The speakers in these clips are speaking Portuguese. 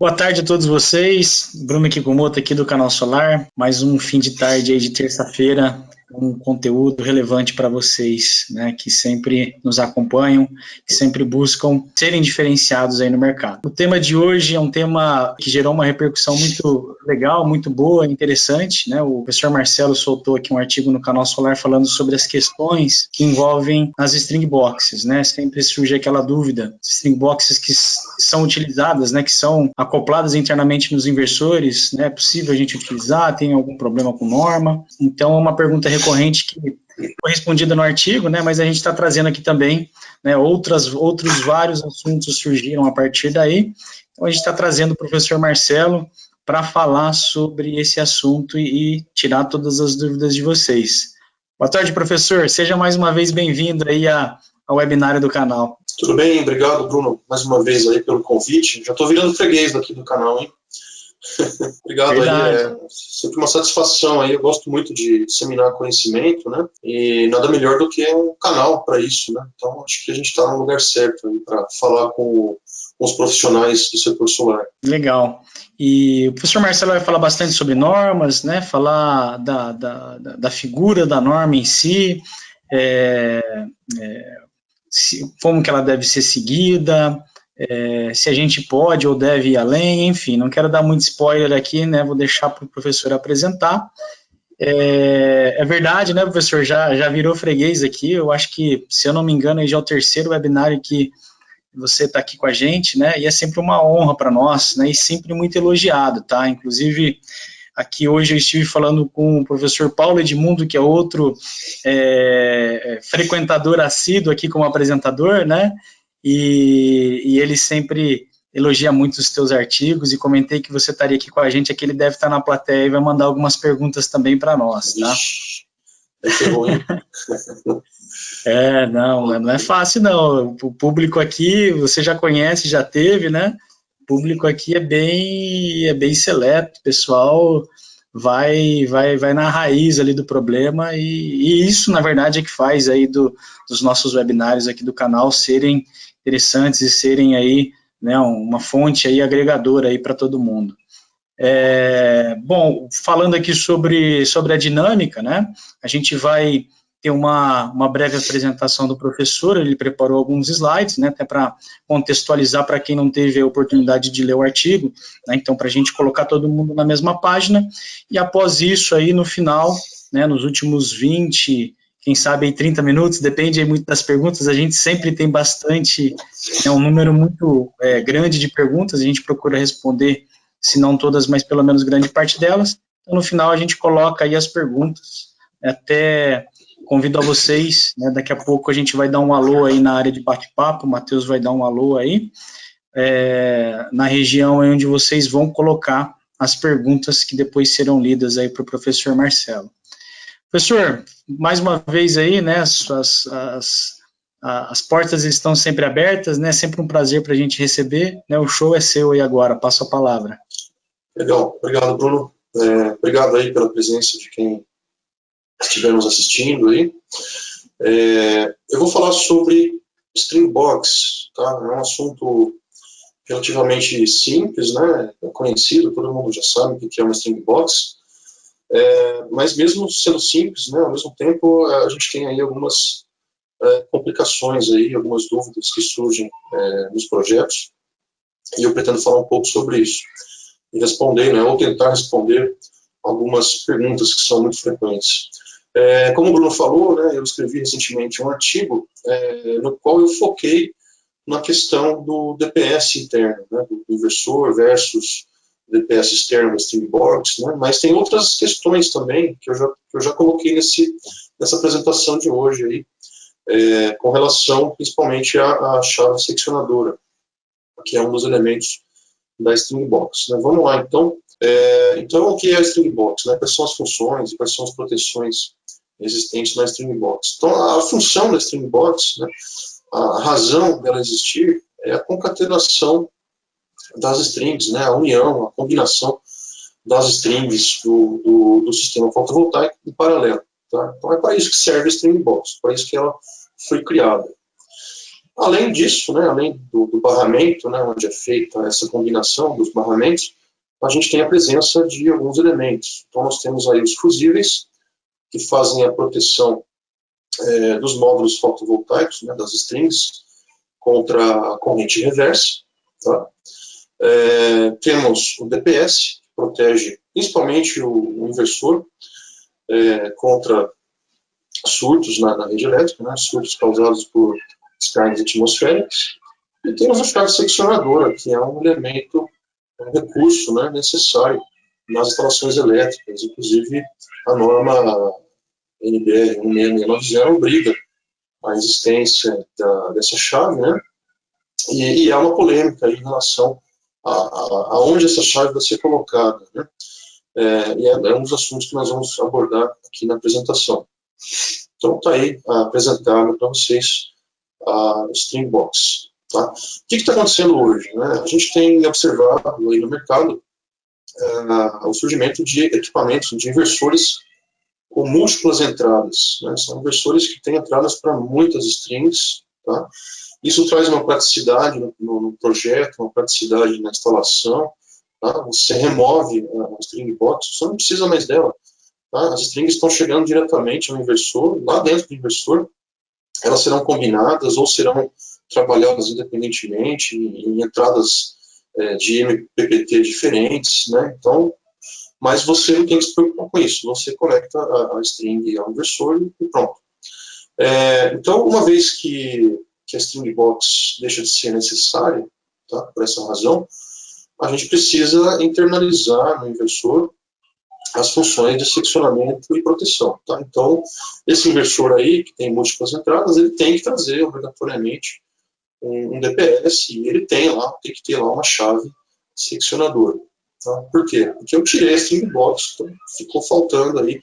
Boa tarde a todos vocês, Bruno Kikumoto aqui do Canal Solar, mais um fim de tarde aí de terça-feira, um conteúdo relevante para vocês, né, que sempre nos acompanham, que sempre buscam serem diferenciados aí no mercado. O tema de hoje é um tema que gerou uma repercussão muito legal, muito boa, interessante, né, o professor Marcelo soltou aqui um artigo no Canal Solar falando sobre as questões que envolvem as string boxes, né, sempre surge aquela dúvida, string boxes que são utilizadas, né, que são acopladas internamente nos inversores, né, é possível a gente utilizar, tem algum problema com norma? Então é uma pergunta recorrente que foi respondida no artigo, né, mas a gente está trazendo aqui também, né, outros vários assuntos surgiram a partir daí, então a gente está trazendo o professor Marcelo para falar sobre esse assunto e tirar todas as dúvidas de vocês. Boa tarde, professor, seja mais uma vez bem-vindo aí ao webinário do canal. Tudo bem, obrigado, Bruno, mais uma vez aí pelo convite. Já estou virando freguês daqui do canal, hein? Obrigado. Verdade. Aí, é sempre uma satisfação aí, eu gosto muito de disseminar conhecimento, né, e nada melhor do que um canal para isso, né, então acho que a gente está no lugar certo para falar com os profissionais do setor solar. Legal. E o professor Marcelo vai falar bastante sobre normas, né, falar da figura da norma em si, como que ela deve ser seguida, se a gente pode ou deve ir além, enfim, não quero dar muito spoiler aqui, né, vou deixar para o professor apresentar. É verdade, né, professor, já virou freguês aqui, eu acho que, se eu não me engano, já é o terceiro webinário que você está aqui com a gente, né, e é sempre uma honra para nós, né, e sempre muito elogiado, tá, inclusive, aqui hoje eu estive falando com o professor Paulo Edmundo, que é outro frequentador assíduo aqui como apresentador, né, e ele sempre elogia muito os teus artigos, e comentei que você estaria aqui com a gente, aqui ele deve estar na plateia e vai mandar algumas perguntas também para nós, tá? Vai ser ruim. Não é fácil não, o público aqui, você já conhece, já teve, né? O público aqui é bem seleto, o pessoal vai na raiz ali do problema, e isso, na verdade, é que faz aí dos nossos webinários aqui do canal serem interessantes e serem aí, né, uma fonte aí agregadora aí para todo mundo. Bom, falando aqui sobre a dinâmica, né, a gente vai ter uma breve apresentação do professor, ele preparou alguns slides, né, até para contextualizar para quem não teve a oportunidade de ler o artigo, né, então para a gente colocar todo mundo na mesma página, e após isso aí no final, né, nos últimos 20, quem sabe aí 30 minutos, depende aí muito das perguntas, a gente sempre tem bastante, um número muito grande de perguntas, a gente procura responder, se não todas, mas pelo menos grande parte delas, então no final a gente coloca aí as perguntas, até convido a vocês, né, daqui a pouco a gente vai dar um alô aí na área de bate-papo, o Matheus vai dar um alô aí, na região onde vocês vão colocar as perguntas que depois serão lidas aí para o professor Marcelo. Professor, mais uma vez aí, né, as portas estão sempre abertas, né, sempre um prazer para a gente receber, né, o show é seu aí agora, passo a palavra. Legal, obrigado, Bruno, obrigado aí pela presença de quem estiver nos assistindo aí. Eu vou falar sobre string box, tá? É um assunto relativamente simples, né? É conhecido, todo mundo já sabe o que é uma string box, mas mesmo sendo simples, né, ao mesmo tempo a gente tem aí algumas complicações aí, algumas dúvidas que surgem nos projetos, e eu pretendo falar um pouco sobre isso e responder, né, ou tentar responder algumas perguntas que são muito frequentes. Como o Bruno falou, né, eu escrevi recentemente um artigo no qual eu foquei na questão do DPS interno, né, do inversor versus DPS externo, string box, né, mas tem outras questões também que eu já coloquei nessa apresentação de hoje aí, com relação principalmente à chave seccionadora, que é um dos elementos da string box, né. Vamos lá, então. Então, o que é a string box, né? Quais são as funções e quais são as proteções existentes na string box? Então, a função da string box, né, a razão dela existir é a concatenação das strings, né, a união, a combinação das strings do sistema fotovoltaico em paralelo. Tá? Então, é para isso que serve a string box, para isso que ela foi criada. Além disso, né, além do barramento, né, onde é feita essa combinação dos barramentos, a gente tem a presença de alguns elementos. Então, nós temos aí os fusíveis, que fazem a proteção dos módulos fotovoltaicos, né, das strings, contra a corrente reversa. Tá? Temos o DPS, que protege principalmente o inversor contra surtos na rede elétrica, né, surtos causados por descargas atmosféricas. E temos a chave seccionadora, que é um elemento, um recurso, né, necessário nas instalações elétricas. Inclusive, a norma NBR 16690 obriga a existência dessa chave, né, e há uma polêmica em relação a onde essa chave vai ser colocada, né? E é um dos assuntos que nós vamos abordar aqui na apresentação. Então, está aí apresentado para vocês a Stringbox. Tá? O que está acontecendo hoje? Né? A gente tem observado aí no mercado o surgimento de equipamentos, de inversores com múltiplas entradas. Né? São inversores que têm entradas para muitas strings. Tá? Isso traz uma praticidade no projeto, uma praticidade na instalação. Tá? Você remove a string box, você não precisa mais dela. Tá? As strings estão chegando diretamente ao inversor, lá dentro do inversor. Elas serão combinadas ou serão trabalhadas independentemente em entradas de MPPT diferentes. Né? Então, mas você não tem que se preocupar com isso. Você conecta a string ao inversor e pronto. Então, uma vez que a string box deixa de ser necessária, tá? Por essa razão, a gente precisa internalizar no inversor as funções de seccionamento e proteção. Tá? Então, esse inversor aí, que tem múltiplas entradas, ele tem que trazer obrigatoriamente um DPS e ele tem que ter lá uma chave seccionadora. Tá? Por quê? Porque eu tirei a string box, então ficou faltando aí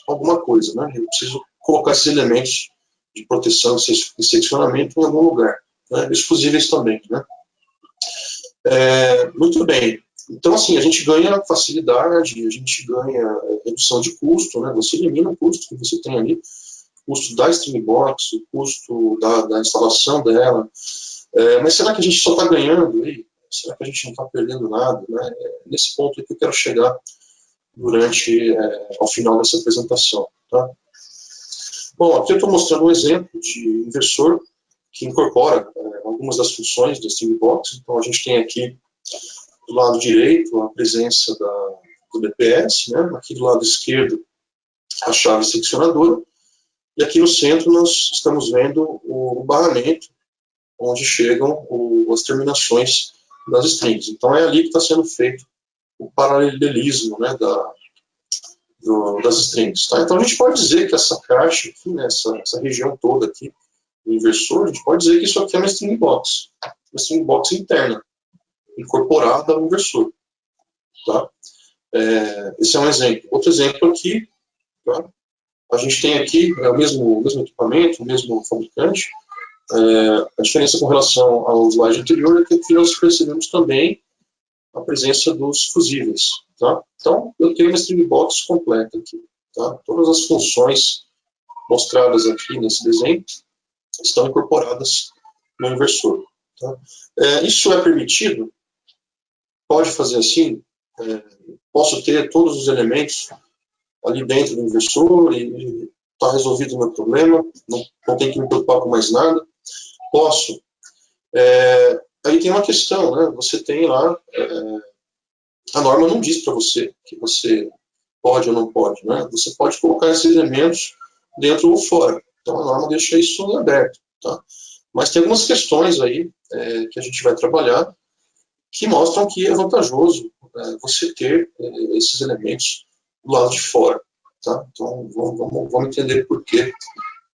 alguma coisa. Né? Eu preciso colocar esses elementos de proteção e seccionamento em algum lugar. Né? Os fusíveis também. Né? Muito bem. Então, assim, a gente ganha facilidade, a gente ganha redução de custo, né? Você elimina o custo que você tem ali, o custo da string box, o custo da instalação dela. Mas será que a gente só está ganhando aí? Será que a gente não está perdendo nada? Né? Nesse ponto que eu quero chegar ao final dessa apresentação. Tá? Bom, aqui eu estou mostrando um exemplo de inversor que incorpora algumas das funções da string box. Então, a gente tem aqui do lado direito a presença do DPS, né? Aqui do lado esquerdo a chave seccionadora, e aqui no centro nós estamos vendo o barramento, onde chegam as terminações das strings. Então é ali que está sendo feito o paralelismo, né, das strings. Tá? Então a gente pode dizer que essa caixa aqui, né, essa região toda aqui, do inversor, a gente pode dizer que isso aqui é uma string box interna, incorporada ao inversor. Tá? Esse é um exemplo. Outro exemplo aqui, tá? A gente tem aqui o mesmo equipamento, o mesmo fabricante. A diferença com relação ao slide anterior é que aqui nós percebemos também a presença dos fusíveis. Tá? Então, eu tenho uma string box completa aqui. Tá? Todas as funções mostradas aqui nesse desenho estão incorporadas no inversor. Tá? Isso é permitido? Pode fazer assim? Posso ter todos os elementos ali dentro do inversor e está resolvido o meu problema, não tem que me preocupar com mais nada? Posso. Aí tem uma questão, né? Você tem lá, a norma não diz para você que você pode ou não pode, né? Você pode colocar esses elementos dentro ou fora. Então a norma deixa isso em aberto, tá? Mas tem algumas questões aí que a gente vai trabalhar que mostram que é vantajoso você ter esses elementos do lado de fora. Tá? Então, vamos entender por quê.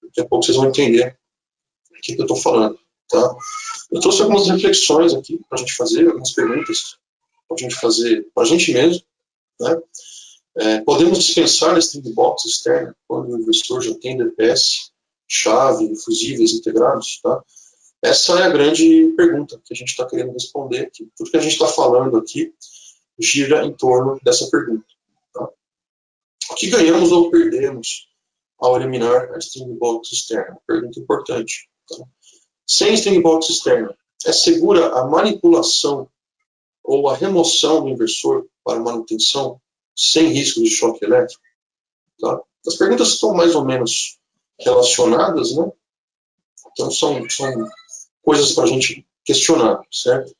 Daqui a pouco vocês vão entender o que eu estou falando. Tá? Eu trouxe algumas reflexões aqui para a gente fazer, algumas perguntas para a gente fazer para a gente mesmo. Né? Podemos dispensar a string box externa quando o inversor já tem DPS, chave, fusíveis integrados? Tá? Essa é a grande pergunta que a gente está querendo responder aqui. Tudo que a gente está falando aqui gira em torno dessa pergunta. Tá? O que ganhamos ou perdemos ao eliminar a string box externa? Pergunta importante. Tá? sem string box externa, é segura a manipulação ou a remoção do inversor para manutenção sem risco de choque elétrico? Tá? As perguntas estão mais ou menos relacionadas, né? Então são coisas para a gente questionar, certo?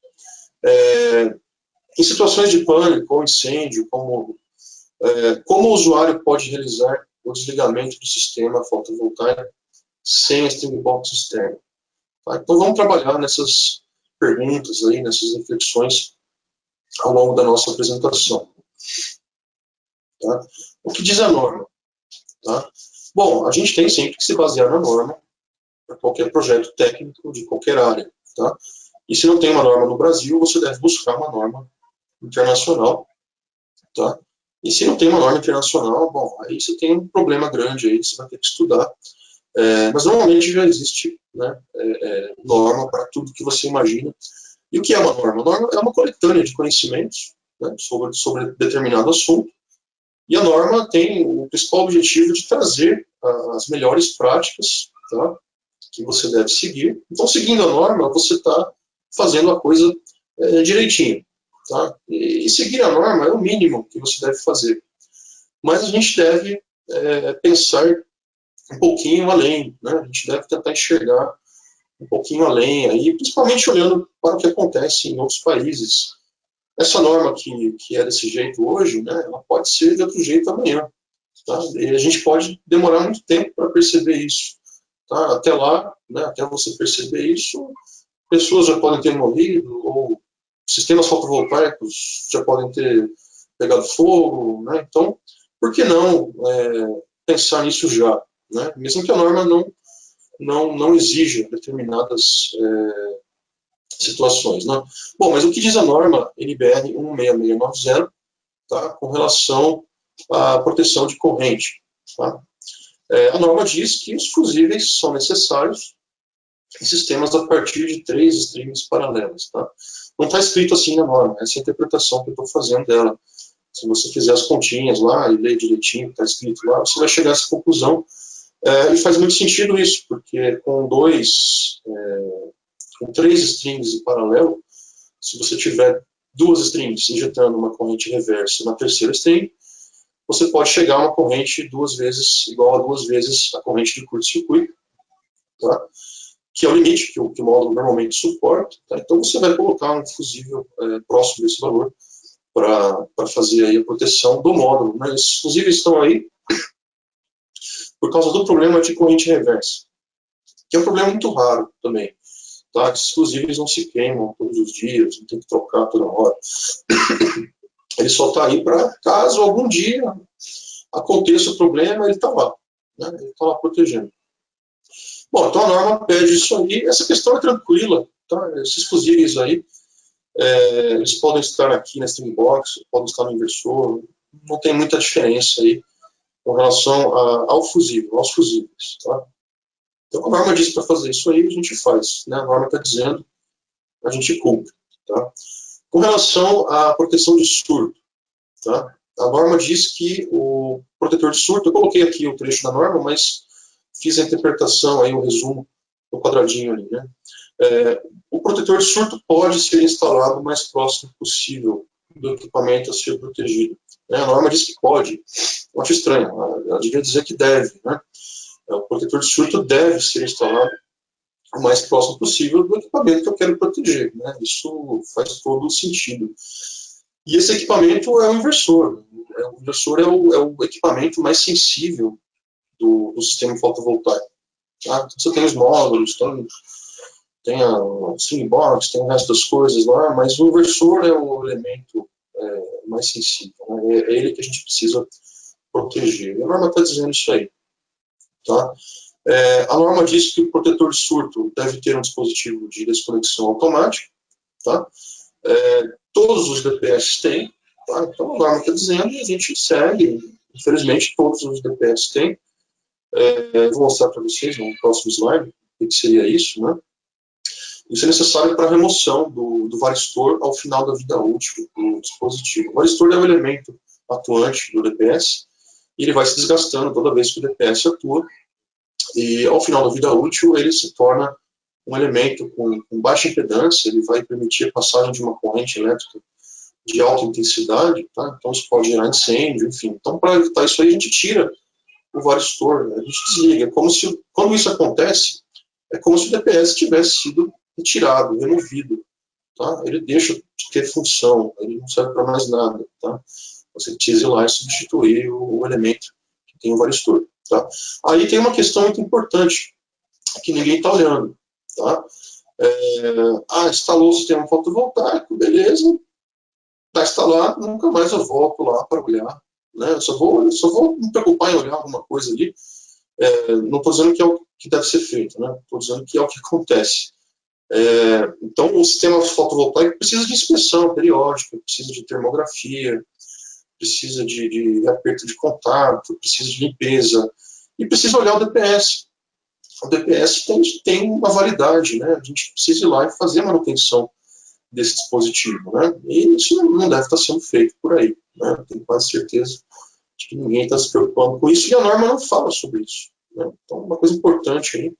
Em situações de pânico ou incêndio, como o usuário pode realizar o desligamento do sistema fotovoltaico sem a string box externa? Tá? Então vamos trabalhar nessas perguntas aí, nessas reflexões ao longo da nossa apresentação. Tá? O que diz a norma? Tá? Bom, a gente tem sempre que se basear na norma para qualquer projeto técnico de qualquer área. Tá? E se não tem uma norma no Brasil, você deve buscar uma norma internacional. Tá? E se não tem uma norma internacional, bom, aí você tem um problema grande aí, você vai ter que estudar. Mas normalmente já existe, né, norma para tudo que você imagina. E o que é uma norma? A norma é uma coletânea de conhecimentos, né, sobre determinado assunto. E a norma tem o principal objetivo de trazer as melhores práticas, tá, que você deve seguir. Então, seguindo a norma, você está fazendo a coisa direitinho. Tá? E seguir a norma é o mínimo que você deve fazer. Mas a gente deve pensar um pouquinho além, né? A gente deve tentar enxergar um pouquinho além, aí, principalmente olhando para o que acontece em outros países. Essa norma que é desse jeito hoje, né, ela pode ser de outro jeito amanhã. Tá? E a gente pode demorar muito tempo para perceber isso. Tá? Até lá, né, até você perceber isso, pessoas já podem ter morrido, ou sistemas fotovoltaicos já podem ter pegado fogo. Né? Então, por que não pensar nisso já? Né? Mesmo que a norma não exija determinadas situações. Né? Bom, mas o que diz a norma NBR 16690, tá, com relação à proteção de corrente? Tá? A norma diz que os fusíveis são necessários em sistemas a partir de 3 strings paralelas. Tá? Não está escrito assim na norma, essa é a interpretação que eu estou fazendo dela. Se você fizer as continhas lá e ler direitinho o que está escrito lá, você vai chegar a essa conclusão. E faz muito sentido isso, porque com 3 strings em paralelo, se você tiver 2 strings injetando uma corrente reversa na terceira string, você pode chegar a uma corrente igual a 2 vezes a corrente de curto-circuito, tá? Que é o limite que o módulo normalmente suporta. Tá? Então você vai colocar um fusível próximo desse valor para fazer aí a proteção do módulo. Né? Esses fusíveis estão aí por causa do problema de corrente reversa, que é um problema muito raro também. Tá? Esses fusíveis não se queimam todos os dias, não tem que trocar toda hora. Ele só está aí para caso algum dia aconteça o problema, ele está lá. Né? Ele está lá protegendo. Bom, então a norma pede isso aí. Essa questão é tranquila. Tá? Esses fusíveis aí, eles podem estar aqui na string box, podem estar no inversor, não tem muita diferença aí com relação aos fusíveis. Tá? Então a norma diz para fazer isso aí, a gente faz. Né? A norma está dizendo, a gente cumpre. Tá? Com relação à proteção de surto, tá? A norma diz que o protetor de surto, eu coloquei aqui o trecho da norma, mas fiz a interpretação, aí, o resumo no quadradinho ali. Né? O protetor de surto pode ser instalado o mais próximo possível do equipamento a ser protegido. Né? A norma diz que pode. Eu acho estranho, ela devia dizer que deve. Né? O protetor de surto deve ser instalado o mais próximo possível do equipamento que eu quero proteger. Né? Isso faz todo o sentido. E esse equipamento é o inversor. O inversor é o equipamento mais sensível do sistema fotovoltaico. Tá? Então, você tem os módulos, tem a string box, tem o resto das coisas lá, mas o inversor é o elemento mais sensível. Né? É ele que a gente precisa proteger. E a norma está dizendo isso aí. Tá? A norma diz que o protetor de surto deve ter um dispositivo de desconexão automática. Tá? Todos os DPS têm. Tá? Então a norma está dizendo e a gente segue. Infelizmente, todos os DPS têm. Vou mostrar para vocês no próximo slide o que seria isso. Né? Isso é necessário para a remoção do varistor ao final da vida útil do dispositivo. O varistor é o elemento atuante do DPS e ele vai se desgastando toda vez que o DPS atua. E ao final da vida útil ele se torna um elemento com baixa impedância, ele vai permitir a passagem de uma corrente elétrica de alta intensidade, tá? Então isso pode gerar incêndio, enfim. Então, para evitar isso aí, a gente tira o varistor, né? A gente desliga. É como se, quando isso acontece, é como se o DPS tivesse sido retirado, removido, tá? Ele deixa de ter função, ele não serve para mais nada, tá? Você precisa ir lá e substituir o elemento que tem o varistor, tá? Aí tem uma questão muito importante, que ninguém está olhando, tá? Instalou o sistema fotovoltaico, beleza, está instalado, nunca mais eu volto lá para olhar, né? Eu só vou me preocupar em olhar alguma coisa ali. Não estou dizendo que é o que deve ser feito, né? Estou dizendo que é o que acontece. Então, o sistema fotovoltaico precisa de inspeção periódica, precisa de termografia, precisa de aperto de contato, precisa de limpeza, e precisa olhar o DPS. O DPS tem uma validade, né? A gente precisa ir lá e fazer a manutenção desse dispositivo, né? E isso não deve estar sendo feito por aí, né? Tenho quase certeza de que ninguém está se preocupando com isso, e a norma não fala sobre isso, né? Então, uma coisa importante aí,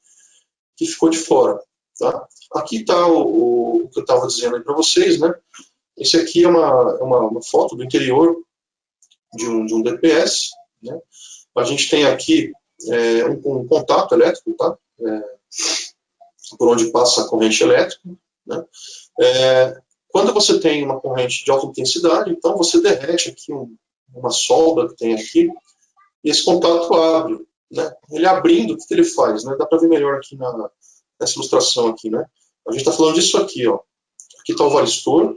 que ficou de fora, tá? Aqui está o que eu estava dizendo aí para vocês, né? Esse aqui é uma foto do interior de um DPS, né? A gente tem aqui um contato elétrico, tá? Por onde passa a corrente elétrica, né? Quando você tem uma corrente de alta intensidade, então você derrete aqui uma solda que tem aqui, e esse contato abre, né? Ele abrindo, o que ele faz, né? Dá para ver melhor aqui nessa ilustração aqui, né? A gente está falando disso aqui, ó. Aqui está o varistor,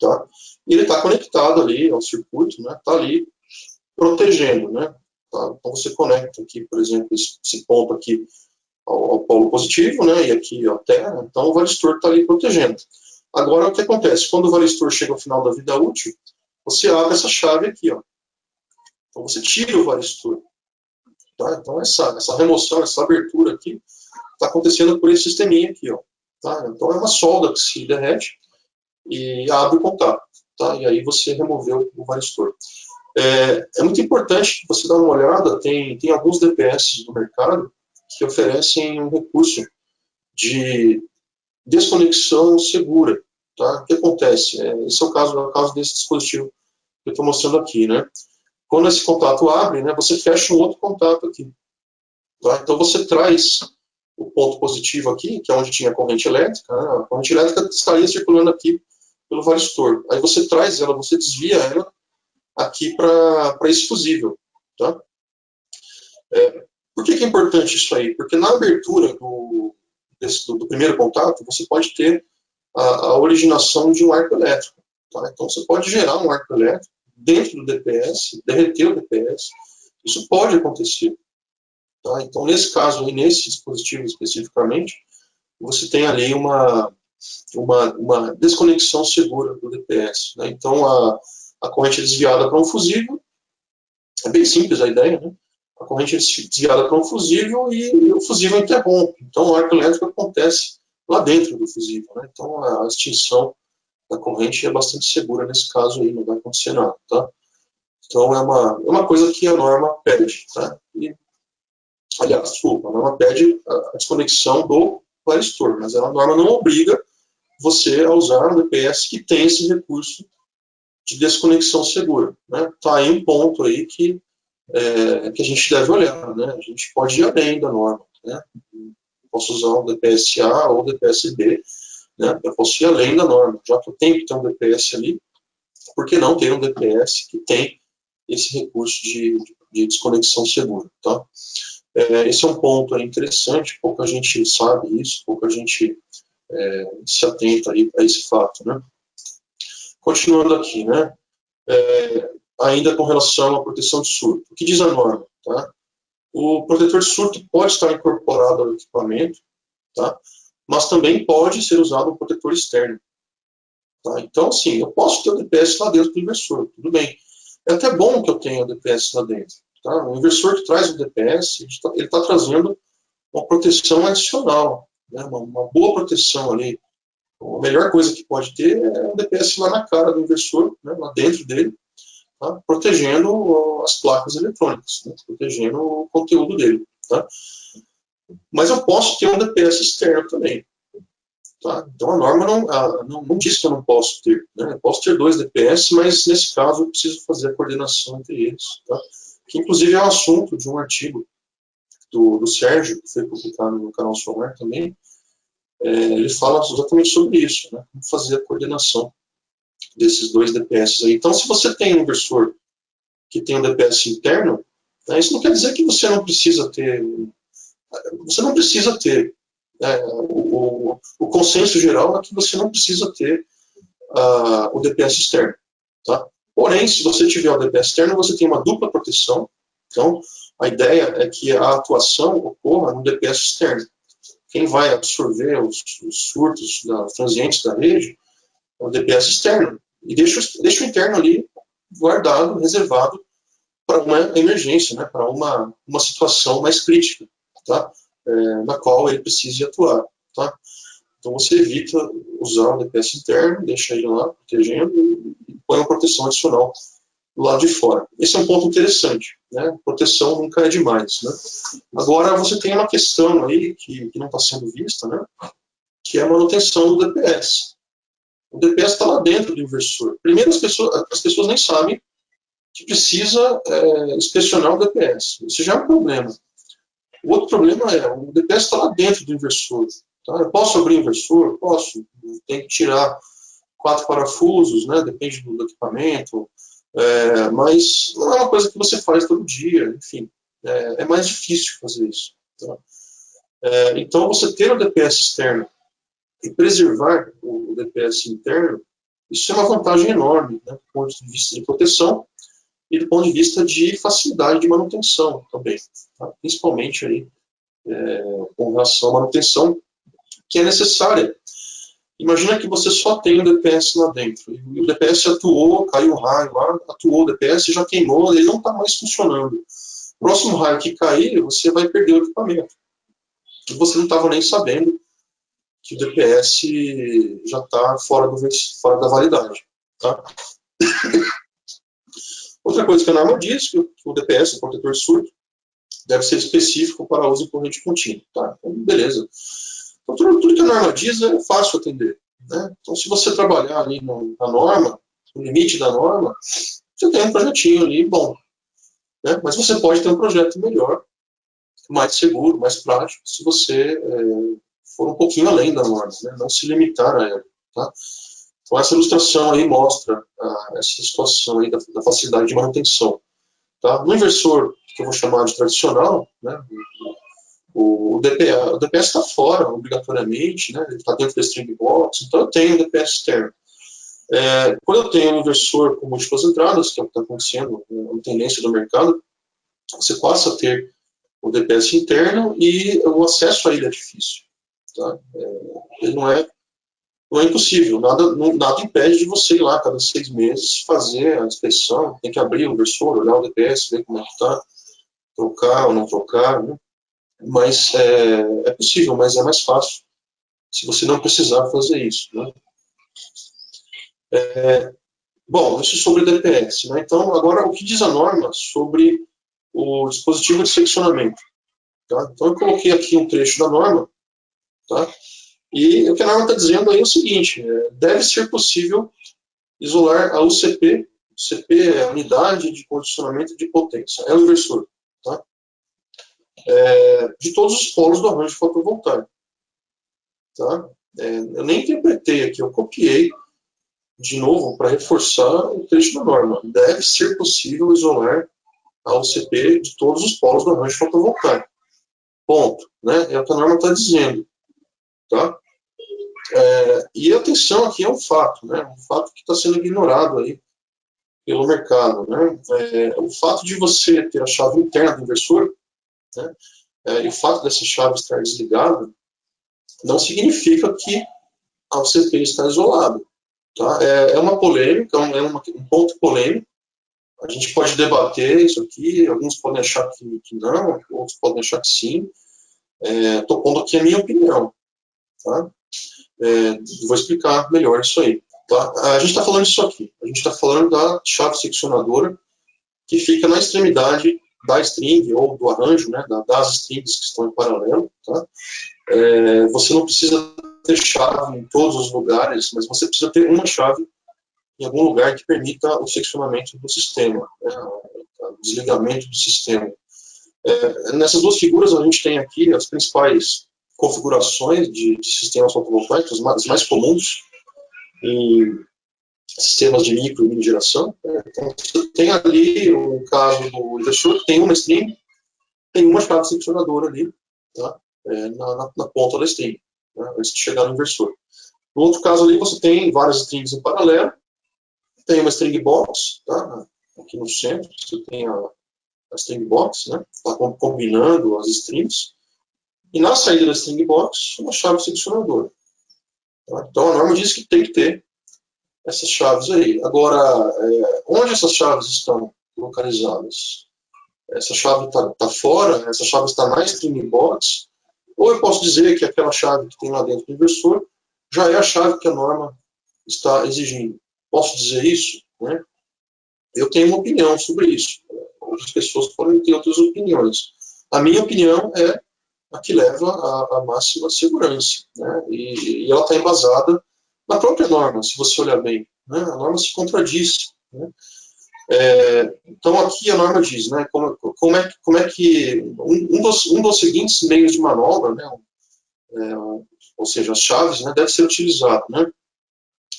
tá? E ele está conectado ali ao circuito, né? Está ali protegendo, né? Tá? Então você conecta aqui, por exemplo, esse ponto aqui ao polo positivo, né? E aqui a terra. Então o varistor está ali protegendo. Agora o que acontece? Quando o varistor chega ao final da vida útil, você abre essa chave aqui, ó. Então você tira o varistor. Tá? Então essa remoção, essa abertura aqui, está acontecendo por esse sisteminha aqui, ó. Tá? Então é uma solda que se derrete e abre o contato. Tá? E aí você removeu o varistor. É muito importante você dar uma olhada, tem alguns DPS no mercado que oferecem um recurso de desconexão segura. Tá? O que acontece? Esse é o caso desse dispositivo que eu estou mostrando aqui, né? Quando esse contato abre, né, você fecha um outro contato aqui. Tá? Então você traz o ponto positivo aqui, que é onde tinha a corrente elétrica, né? A corrente elétrica estaria circulando aqui pelo varistor. Aí você traz ela, você desvia ela aqui para esse fusível. Tá? Por que é importante isso aí? Porque na abertura do primeiro contato, você pode ter a originação de um arco elétrico. Tá? Então você pode gerar um arco elétrico dentro do DPS, derreter o DPS. Isso pode acontecer. Tá? Então, nesse caso, aí, nesse dispositivo especificamente, você tem ali uma desconexão segura do DPS. Né? Então, a corrente é desviada para um fusível, é bem simples a ideia, né? A corrente é desviada para um fusível e o fusível interrompe. Então, o arco elétrico acontece lá dentro do fusível. Né? Então, a extinção da corrente é bastante segura nesse caso aí, não vai acontecer nada. Tá? Então, é uma coisa que a norma pede. Tá? Aliás, desculpa, a norma pede a desconexão do varistor, mas a norma não obriga você a usar um DPS que tem esse recurso de desconexão segura. Né? Tá aí um ponto aí que a gente deve olhar. Né? A gente pode ir além da norma. Né? Posso usar um DPS-A ou DPS-B, né? Eu posso ir além da norma. Já que eu tenho que ter um DPS ali, por que não ter um DPS que tem esse recurso de desconexão segura? Tá? Esse é um ponto interessante, pouca gente sabe isso, pouca gente se atenta aí a esse fato. Né? Continuando aqui, né? Ainda com relação à proteção de surto. O que diz a norma? Tá? O protetor de surto pode estar incorporado ao equipamento, tá? Mas também pode ser usado um protetor externo. Tá? Então, assim, eu posso ter o DPS lá dentro do inversor, tudo bem. É até bom que eu tenha o DPS lá dentro. Tá? O inversor que traz o DPS, ele está trazendo uma proteção adicional, né? Uma boa proteção ali. A melhor coisa que pode ter é o DPS lá na cara do inversor, né? Lá dentro dele, tá? Protegendo as placas eletrônicas, né? Protegendo o conteúdo dele. Tá? Mas eu posso ter um DPS externo também. Tá? Então a norma não diz que eu não posso ter. Né? Eu posso ter 2 DPS, mas nesse caso eu preciso fazer a coordenação entre eles. Tá? Que inclusive é um assunto de um artigo do Sérgio, que foi publicado no canal Solar também. Ele fala exatamente sobre isso, né? Como fazer a coordenação desses 2 DPS aí. Então, se você tem um inversor que tem um DPS interno, né, isso não quer dizer que você não precisa ter. Você não precisa ter. O consenso geral é que você não precisa ter o DPS externo. Tá? Porém, se você tiver o DPS externo, você tem uma dupla proteção. Então, a ideia é que a atuação ocorra no DPS externo. Quem vai absorver os surtos transientes da rede é o DPS externo. E deixa o interno ali guardado, reservado para uma emergência, né, para uma situação mais crítica, tá? Na qual ele precise atuar. Tá? Então você evita usar o DPS interno, deixa ele lá protegendo e põe uma proteção adicional do lado de fora. Esse é um ponto interessante. Né? Proteção nunca é demais. Né? Agora você tem uma questão aí que não está sendo vista, né? Que é a manutenção do DPS. O DPS está lá dentro do inversor. Primeiro, as pessoas nem sabem que precisa inspecionar o DPS. Isso já é um problema. O outro problema é, o DPS está lá dentro do inversor. Tá? Eu posso abrir o inversor? Posso. Tem que tirar 4 parafusos, né? Depende do equipamento. Mas não é uma coisa que você faz todo dia. Enfim, é mais difícil fazer isso. Tá? Então, você ter o DPS externo e preservar o DPS interno, isso é uma vantagem enorme, né? Do ponto de vista de proteção e do ponto de vista de facilidade de manutenção também, tá? Principalmente aí, com relação à manutenção que é necessária. Imagina que você só tem o DPS lá dentro, e o DPS atuou, caiu um raio lá, atuou o DPS, já queimou, ele não está mais funcionando. Próximo raio que cair, você vai perder o equipamento. E você não estava nem sabendo que o DPS já está fora da validade. Tá? Outra coisa que a norma diz, que o DPS, o protetor de surto, deve ser específico para uso em corrente contínua. Tá? Então, beleza. Então, tudo que a norma diz é fácil atender. Né? Então, se você trabalhar ali na norma, no limite da norma, você tem um projetinho ali bom. Né? Mas você pode ter um projeto melhor, mais seguro, mais prático, se você for um pouquinho além da norma, né? Não se limitar a ela. Tá? Então, essa ilustração aí mostra essa situação aí da facilidade de manutenção. Tá? No inversor, que eu vou chamar de tradicional, né? O DPS está fora, obrigatoriamente, né? Ele está dentro da string box, então eu tenho um DPS externo. Quando eu tenho um inversor com múltiplas entradas, que é o que está acontecendo, uma tendência do mercado, você passa a ter o DPS interno e o acesso a ele é difícil. Tá? Ele não é impossível, nada impede de você ir lá a cada 6 meses fazer a inspeção, tem que abrir o inversor, olhar o DPS, ver como é que está, trocar ou não trocar, né? Mas é possível, mas é mais fácil se você não precisar fazer isso. Né? Bom, isso sobre o DPS. Né? Então, agora, o que diz a norma sobre o dispositivo de seccionamento? Tá? Então, eu coloquei aqui um trecho da norma, tá? E o que a norma está dizendo aí é o seguinte: deve ser possível isolar a UCP. UCP é a unidade de condicionamento de potência, é o inversor, tá? De todos os polos do arranjo fotovoltaico. Tá? Eu nem interpretei aqui, eu copiei de novo para reforçar o trecho da norma. Deve ser possível isolar a UCP de todos os polos do arranjo fotovoltaico. Ponto. Né? É o que a norma está dizendo. Tá? E atenção, aqui é um fato, né? Um fato que está sendo ignorado aí pelo mercado. Né? O fato de você ter a chave interna do inversor, né? E o fato dessa chave estar desligada não significa que a UCP está isolada. Tá? É uma polêmica, um ponto polêmico. A gente pode debater isso aqui, alguns podem achar que não, outros podem achar que sim. Estou pondo aqui a minha opinião. Tá? Vou explicar melhor isso aí. Tá? A gente está falando disso aqui. A gente está falando da chave seccionadora que fica na extremidade da string ou do arranjo, né, das strings que estão em paralelo, tá? Você não precisa ter chave em todos os lugares, mas você precisa ter uma chave em algum lugar que permita o seccionamento do sistema, né, o desligamento do sistema. Nessas duas figuras a gente tem aqui as principais configurações de sistemas fotovoltaicos, as mais comuns em sistemas de micro e mini geração. Então, você tem ali o caso do inversor, que tem uma string, tem uma chave seccionadora ali, tá? Na ponta da string, né, antes de chegar no inversor. No outro caso ali, você tem várias strings em paralelo, tem uma string box, tá? Aqui no centro, você tem a string box, né? Está combinando as strings, e na saída da string box, uma chave seccionadora. Tá? Então, a norma diz que tem que ter essas chaves aí. Agora, onde essas chaves estão localizadas? Essa chave está fora, essa chave está na string box, ou eu posso dizer que aquela chave que tem lá dentro do inversor já é a chave que a norma está exigindo. Posso dizer isso? Né? Eu tenho uma opinião sobre isso. Outras pessoas podem ter outras opiniões. A minha opinião é a que leva à máxima segurança, né? E ela está embasada na própria norma, se você olhar bem, né? A norma se contradiz, né? Então aqui a norma diz, né, como é que um dos seguintes meios de manobra, né, ou seja, as chaves, né, deve ser utilizado, né?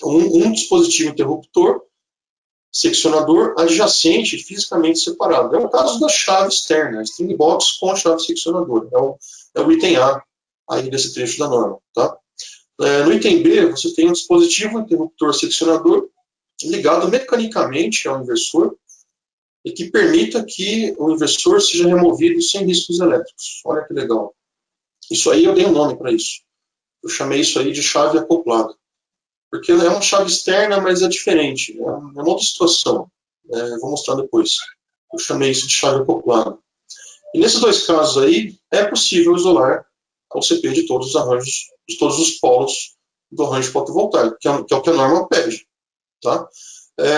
Um dispositivo interruptor seccionador adjacente fisicamente separado. É o caso da chave externa, a string box com a chave seccionadora. É o item A aí desse trecho da norma. Tá? No item B, você tem um dispositivo interruptor seccionador ligado mecanicamente ao inversor e que permita que o inversor seja removido sem riscos elétricos. Olha que legal. Isso aí eu dei um nome para isso. Eu chamei isso aí de chave acoplada. Porque é uma chave externa, mas é diferente. É uma outra situação. Eu vou mostrar depois. Eu chamei isso de chave acoplada. E nesses dois casos aí, é possível isolar o CP de todos os arranjos, de todos os polos do arranjo fotovoltaico, que é o que a norma pede. Tá?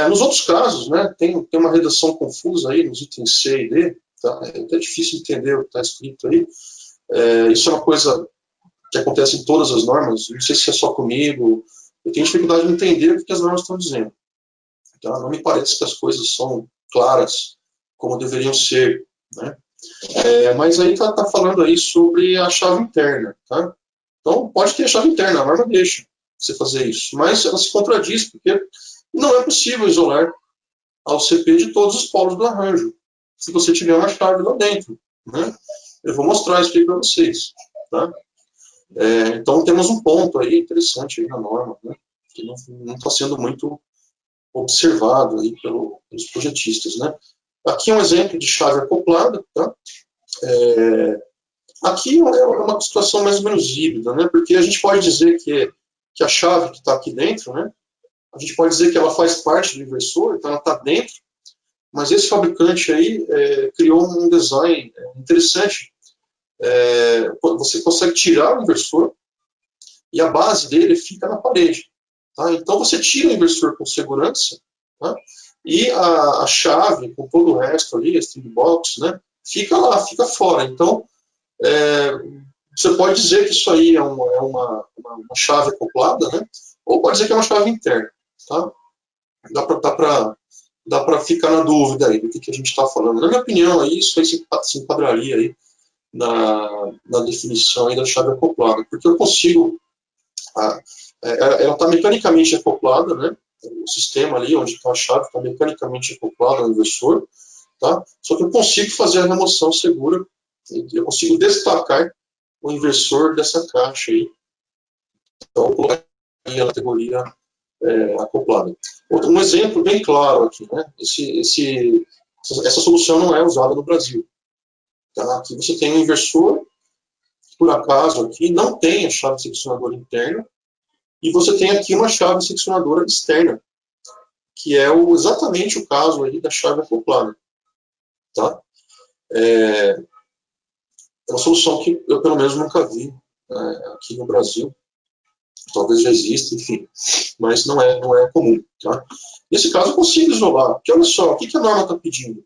Nos outros casos, né, tem uma redação confusa aí nos itens C e D. Tá? É até difícil entender o que está escrito aí. Isso é uma coisa que acontece em todas as normas. Não sei se é só comigo. Eu tenho dificuldade de entender o que as normas estão dizendo. Tá? Não me parece que as coisas são claras como deveriam ser. Né? Mas aí está falando aí sobre a chave interna. Tá? Então, pode ter a chave interna, a norma deixa você fazer isso. Mas ela se contradiz, porque não é possível isolar ao CP de todos os polos do arranjo, se você tiver uma chave lá dentro. Né? Eu vou mostrar isso aqui para vocês. Tá? Então, temos um ponto aí interessante aí na norma, né, que não está sendo muito observado aí pelos projetistas. Né. Aqui é um exemplo de chave acoplada. Tá? Aqui é uma situação mais ou menos híbrida, né, porque a gente pode dizer que a chave que está aqui dentro, né, a gente pode dizer que ela faz parte do inversor, então ela está dentro, mas esse fabricante aí criou um design interessante. Você consegue tirar o inversor e a base dele fica na parede. Tá? Então você tira o inversor com segurança, tá? E a chave com todo o resto ali, a string box, né, fica lá, fica fora. Então você pode dizer que isso aí é uma chave acoplada, né? Ou pode dizer que é uma chave interna. Tá? Dá para ficar na dúvida aí do que a gente está falando. Na minha opinião, isso aí se enquadraria aí na definição aí da chave acoplada, porque eu consigo, ela está mecanicamente acoplada, né? O sistema ali onde está a chave está mecanicamente acoplado ao inversor, tá? Só que eu consigo fazer a remoção segura, eu consigo destacar o inversor dessa caixa aí. Então eu colocaria na categoria acoplada. Um exemplo bem claro aqui, né? Essa solução não é usada no Brasil. Tá? Aqui você tem um inversor, por acaso aqui não tem a chave seccionadora interna, e você tem aqui uma chave seccionadora externa, que é exatamente o caso aí da chave acoplada. Tá? É uma solução que eu pelo menos nunca vi aqui no Brasil. Talvez já exista, enfim, mas não é comum. Tá? Nesse caso eu consigo isolar, porque olha só, o que a norma está pedindo?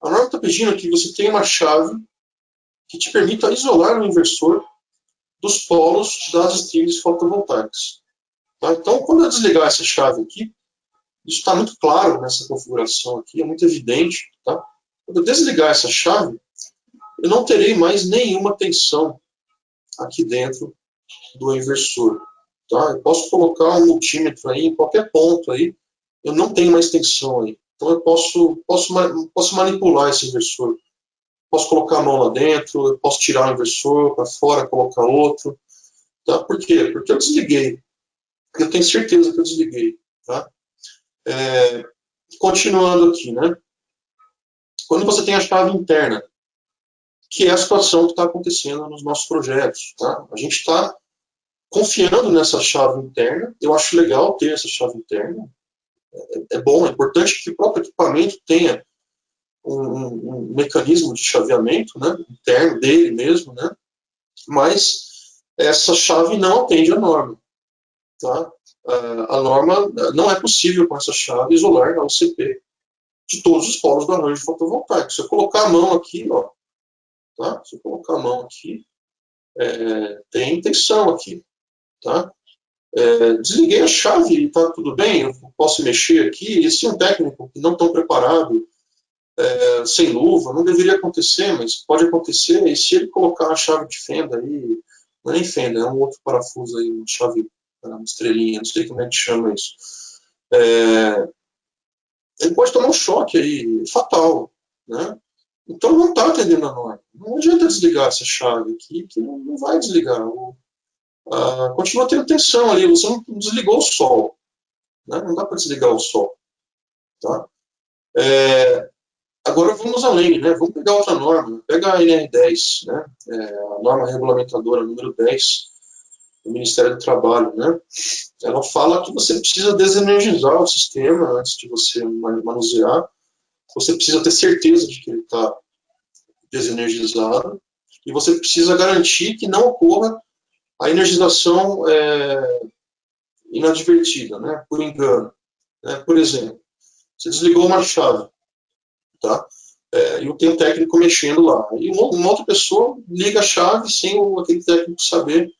A norma está pedindo que você tenha uma chave que te permita isolar o inversor dos polos das strings fotovoltaicas. Tá? Então, quando eu desligar essa chave aqui, isso está muito claro nessa configuração aqui, é muito evidente. Tá? Quando eu desligar essa chave, eu não terei mais nenhuma tensão aqui dentro do inversor. Tá? Eu posso colocar um multímetro aí em qualquer ponto aí, eu não tenho mais tensão aí. Então eu posso manipular esse inversor. Posso colocar a mão lá dentro, eu posso tirar o inversor para fora, colocar outro. Tá? Por quê? Porque eu desliguei. Eu tenho certeza que eu desliguei. Tá? Continuando aqui, né? Quando você tem a chave interna, que é a situação que está acontecendo nos nossos projetos. Tá? A gente está confiando nessa chave interna. Eu acho legal ter essa chave interna. É bom, é importante que o próprio equipamento tenha um mecanismo de chaveamento, né, interno dele mesmo, né, mas essa chave não atende à norma. Tá? A norma, não é possível com essa chave isolar a UCP de todos os polos do arranjo fotovoltaico. Se eu colocar a mão aqui, ó, tá? Se eu colocar a mão aqui, tem tensão aqui. Tá? Desliguei a chave e está tudo bem, eu posso mexer aqui. E se um técnico que não tão preparado, sem luva, não deveria acontecer, mas pode acontecer. E se ele colocar a chave de fenda aí, não é nem fenda, é um outro parafuso aí, uma chave, uma estrelinha, não sei como é que chama isso. Ele pode tomar um choque aí fatal, né? Então não está atendendo a norma. Não adianta desligar essa chave aqui, que não vai desligar. Continua tendo tensão ali, você não desligou o sol. Né? Não dá para desligar o sol. Tá? Agora vamos além, né? Vamos pegar outra norma. Pega a NR10, né? A norma regulamentadora número 10 do Ministério do Trabalho. Né? Ela fala que você precisa desenergizar o sistema antes de você manusear. Você precisa ter certeza de que ele está desenergizado. E você precisa garantir que não ocorra a energização inadvertida, né? Por engano. Né? Por exemplo, você desligou uma chave, tá? E tem um técnico mexendo lá. E uma outra pessoa liga a chave sem aquele técnico saber.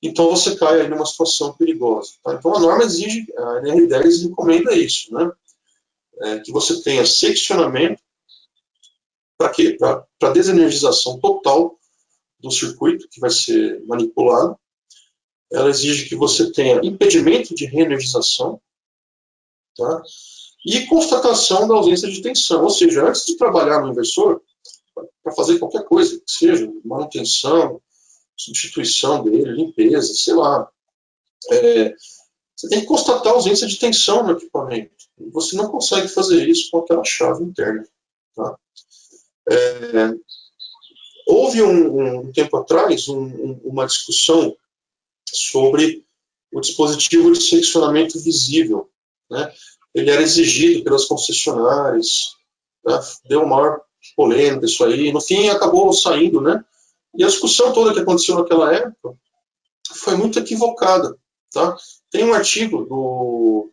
Então você cai aí numa situação perigosa. Tá? Então a norma exige, a NR10 recomenda isso, né? Que você tenha seccionamento. Para quê? Para desenergização total do circuito que vai ser manipulado. Ela exige que você tenha impedimento de reenergização, tá? E constatação da ausência de tensão. Ou seja, antes de trabalhar no inversor, para fazer qualquer coisa, que seja manutenção, substituição dele, limpeza, sei lá, você tem que constatar a ausência de tensão no equipamento. E você não consegue fazer isso com aquela chave interna. Tá? Houve um tempo atrás uma discussão sobre o dispositivo de seccionamento visível. Né? Ele era exigido pelas concessionárias, né? Deu maior polêmica isso aí, no fim acabou saindo, né? E a discussão toda que aconteceu naquela época foi muito equivocada. Tá? Tem um artigo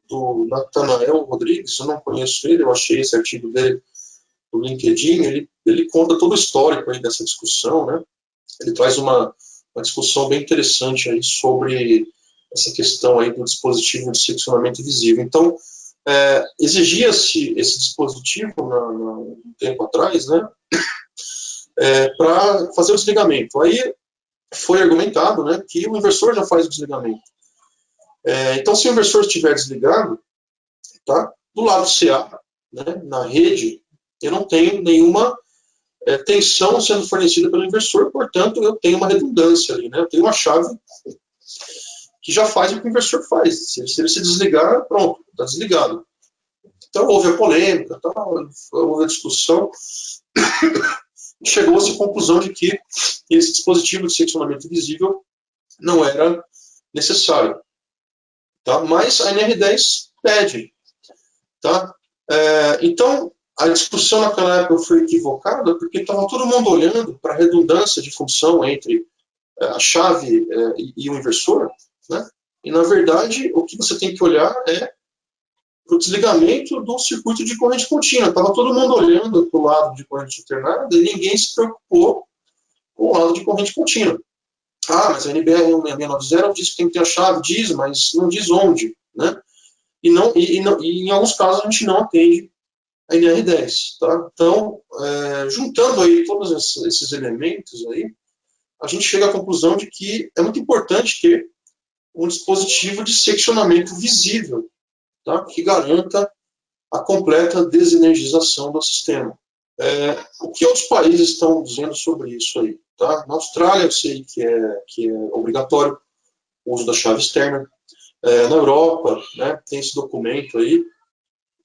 do Natanael Rodrigues, eu não conheço ele, eu achei esse artigo dele no LinkedIn, ele conta todo o histórico aí dessa discussão, né? Ele traz uma discussão bem interessante aí sobre essa questão aí do dispositivo de seccionamento visível. Então, exigia-se esse dispositivo um tempo atrás, né? Para fazer o desligamento. Aí foi argumentado, né, que o inversor já faz o desligamento. Então, se o inversor estiver desligado, tá, do lado CA, né, na rede, eu não tenho nenhuma tensão sendo fornecida pelo inversor, portanto, eu tenho uma redundância ali, né, eu tenho uma chave que já faz o que o inversor faz. Se ele se desligar, pronto, está desligado. Então, houve a polêmica, houve a discussão, e chegou-se à conclusão de que esse dispositivo de seccionamento visível não era necessário. Tá? Mas a NR10 pede. Tá? Então, a discussão naquela época foi equivocada porque estava todo mundo olhando para a redundância de função entre a chave e o inversor, né? E, na verdade, o que você tem que olhar é o desligamento do circuito de corrente contínua. Estava todo mundo olhando para o lado de corrente alternada e ninguém se preocupou com o lado de corrente contínua. Ah, mas a NBR 1690 diz que tem que ter a chave, diz, mas não diz onde, né? E em alguns casos a gente não atende a NR10, tá? Então, juntando aí todos esses elementos aí, a gente chega à conclusão de que é muito importante ter um dispositivo de seccionamento visível, tá? Que garanta a completa desenergização do sistema. O que outros países estão dizendo sobre isso aí? Tá? Na Austrália, eu sei que é obrigatório o uso da chave externa. Na Europa, né, tem esse documento aí,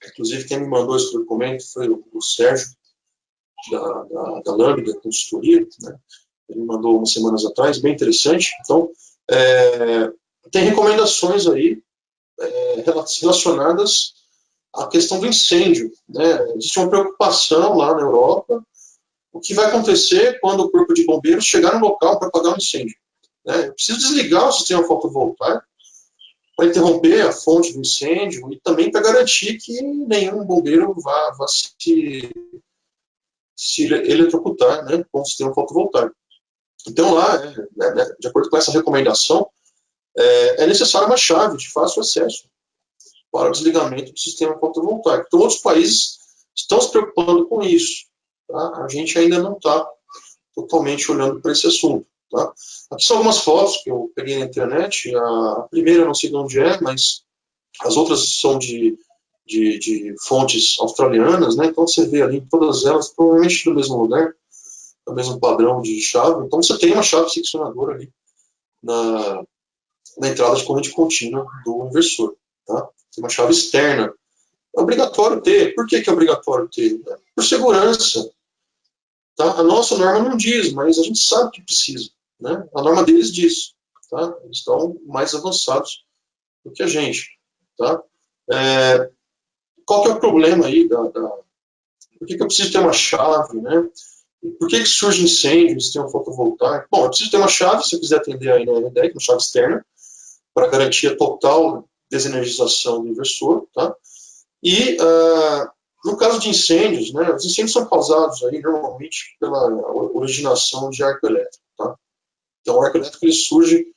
inclusive quem me mandou esse documento foi o Sérgio, da Lambda Consultoria, né? Ele me mandou umas semanas atrás, bem interessante. Então, tem recomendações aí relacionadas à questão do incêndio, né? Existe uma preocupação lá na Europa, o que vai acontecer quando o corpo de bombeiros chegar no local para apagar um incêndio, né? Eu preciso desligar o sistema fotovoltaico para interromper a fonte do incêndio e também para garantir que nenhum bombeiro vá se eletrocutar, né, com o sistema fotovoltaico. Então, lá, de acordo com essa recomendação, é necessária uma chave de fácil acesso para o desligamento do sistema fotovoltaico. Então, outros países estão se preocupando com isso. Tá? A gente ainda não está totalmente olhando para esse assunto. Tá? Aqui são algumas fotos que eu peguei na internet. A primeira, não sei de onde é, mas as outras são de fontes australianas, né? Então você vê ali todas elas provavelmente do mesmo lugar, do mesmo padrão de chave. Então você tem uma chave seccionadora ali na entrada de corrente contínua do inversor. Tá? Tem uma chave externa. É obrigatório ter. Por que é obrigatório ter? Por segurança. Tá? A nossa norma não diz, mas a gente sabe que precisa. Né? A norma deles diz. Tá? Eles estão mais avançados do que a gente. Tá? Qual que é o problema aí? Por que eu preciso ter uma chave? Né? Por que surge incêndio no sistema fotovoltaico? Bom, eu preciso ter uma chave, se eu quiser atender a NR10, uma chave externa, para garantir a total desenergização do inversor. Tá? E, no caso de incêndios, né, os incêndios são causados aí, normalmente pela originação de arco elétrico. Tá? Então, o arco elétrico ele surge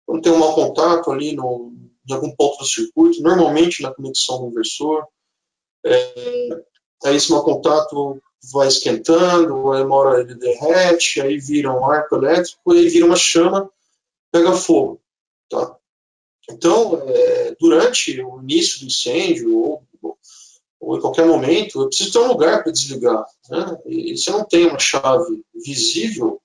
quando tem um mau contato ali em algum ponto do circuito, normalmente na conexão do inversor. Aí esse mau contato vai esquentando, aí uma hora ele derrete, aí vira um arco elétrico, aí vira uma chama, pega fogo. Tá? Então, durante o início do incêndio, ou em qualquer momento, eu preciso ter um lugar para desligar. Né? E se eu não tenho uma chave visível,